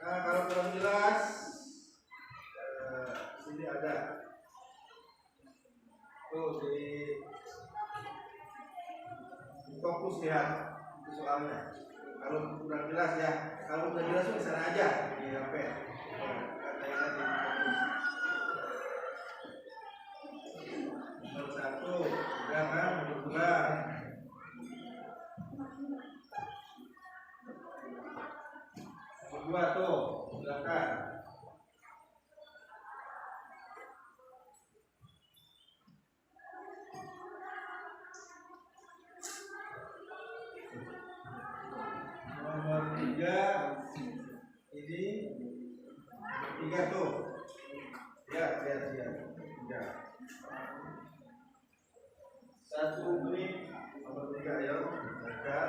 Nah, kalau belum jelas, sini ada. Tuh di fokus ya, itu soalnya. Kalau kurang jelas ya, kalau udah jelas di sana aja di HP. Katanya tadi nomor 1, udah kan, nomor 2. Nomor 2 tuh, silakan. Nomor 3 ini 3 tuh. Ya. 1 menit nomor 3 ayo baca.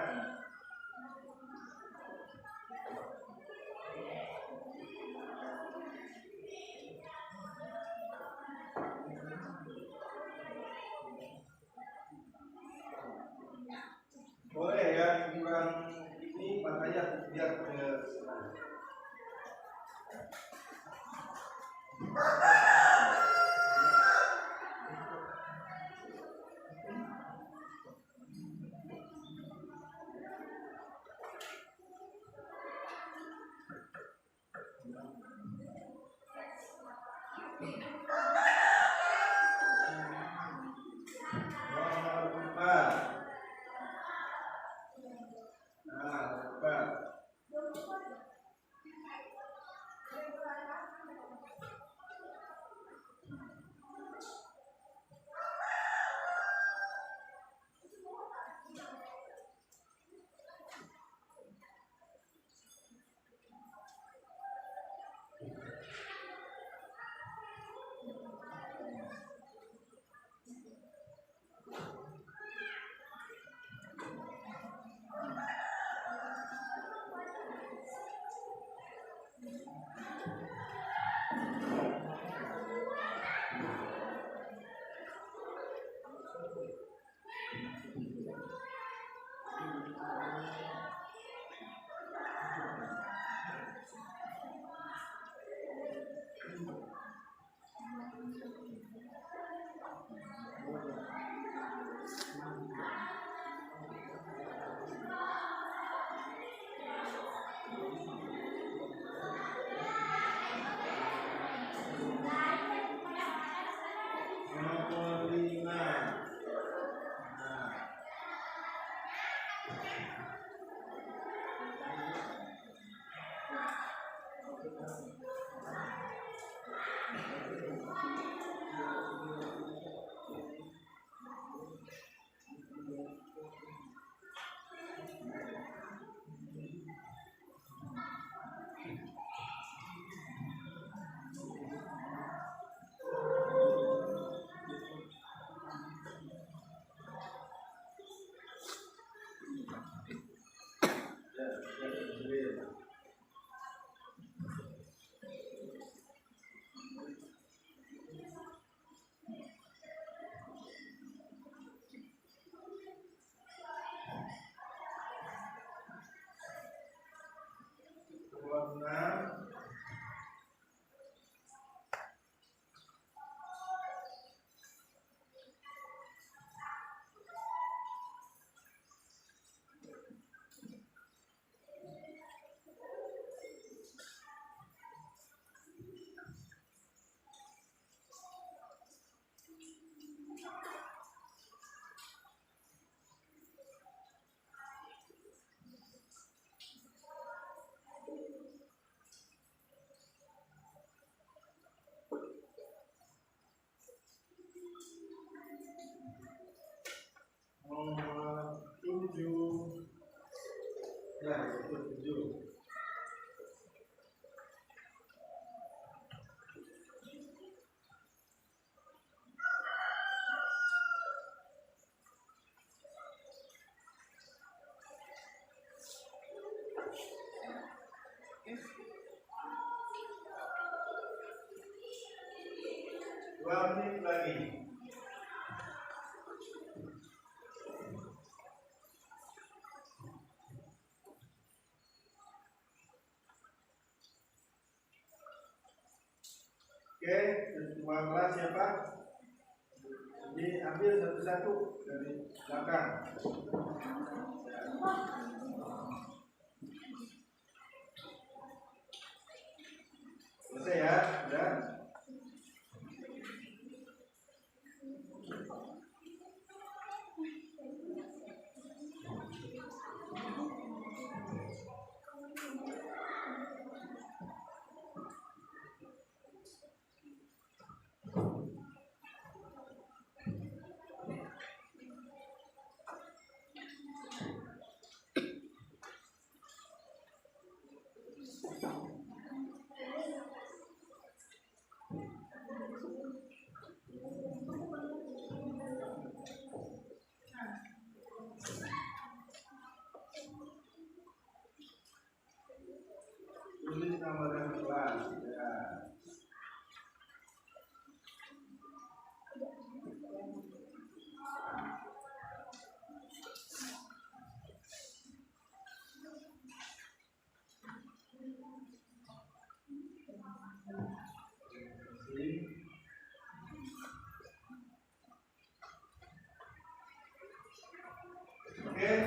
yang ini Pak Ayah biar ke sana. Tujuh. Ya, itu 7. Dua menit lagi. Oke, semua kelas siapa? Jadi ambil satu-satu dari belakang. Selesai ya, sudah.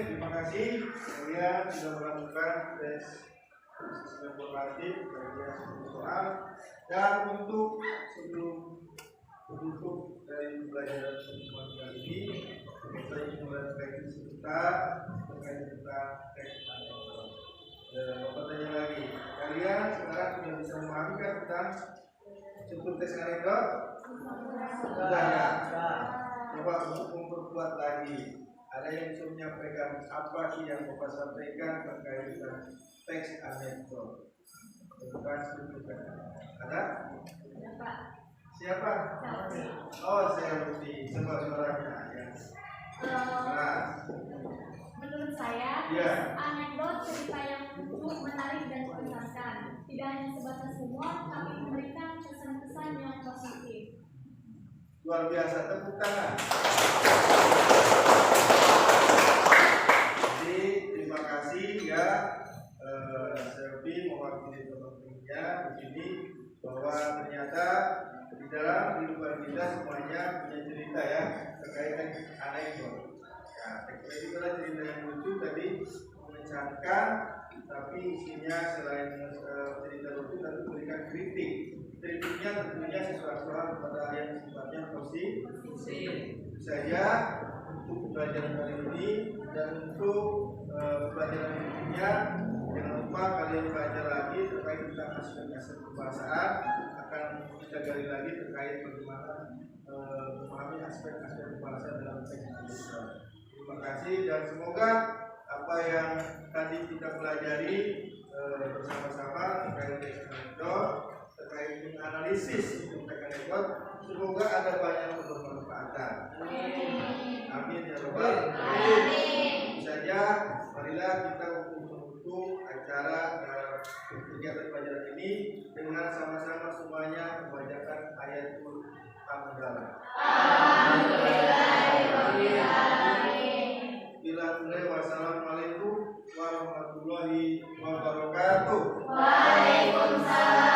terima kasih kalian sudah melakukan tes informatif kalian soal. Dan untuk sebelum menutup dari pelajaran pertemuan kali ini, kita mulai praktis kita terkait tentang teks anekdot. Bapak tanya lagi, kalian sekarang sudah bisa memahami kan tentang struktur teks anekdot? Sudah ya? Coba untuk memperkuat lagi, ada yang bisa menyampaikan apa sih yang Bapak sampaikan terkait dengan teks anekdot? Tentang struktur teks. Ada? Siapa? Oh, saya mesti coba suaranya ya. Menurut saya, Ya. anekdot cerita yang lucu, menarik dan mengesankan. Tidak hanya sebatas humor, tapi memberikan kesan-kesan yang positif. Luar biasa, tepuk tangan. Jadi terima kasih ya, Selvi mewakili teman-temannya di sini bahwa ternyata di dalam kehidupan kita semuanya punya cerita ya terkait dengan anekdot. Ya, tadi adalah cerita yang lucu tadi mengesankan, tapi isinya selain cerita lucu tapi memberikan kritik. Kritiknya tentunya sesuatu hal kepada yang sifatnya positif. Itu saja untuk pelajaran kali ini dan untuk pelajaran berikutnya jangan lupa kalian belajar lagi terkait tentang aspek-aspek kebahasaan. Akan kita gali lagi terkait bagaimana memahami aspek-aspek kebahasaan dalam teks anekdot. Terima kasih dan semoga apa yang tadi kita pelajari bersama-sama terkait teks anekdot, terkait menganalisis teks anekdot, semoga ada banyak bermanfaatan. Amin ya Rabbal alamin. Saja, marilah kita untuk acara kegiatan pelajaran ini dengan sama-sama semuanya membacakan ayatul hamdalah. Wassalamualaikum warahmatullahi wabarakatuh. Waalaikumsalam.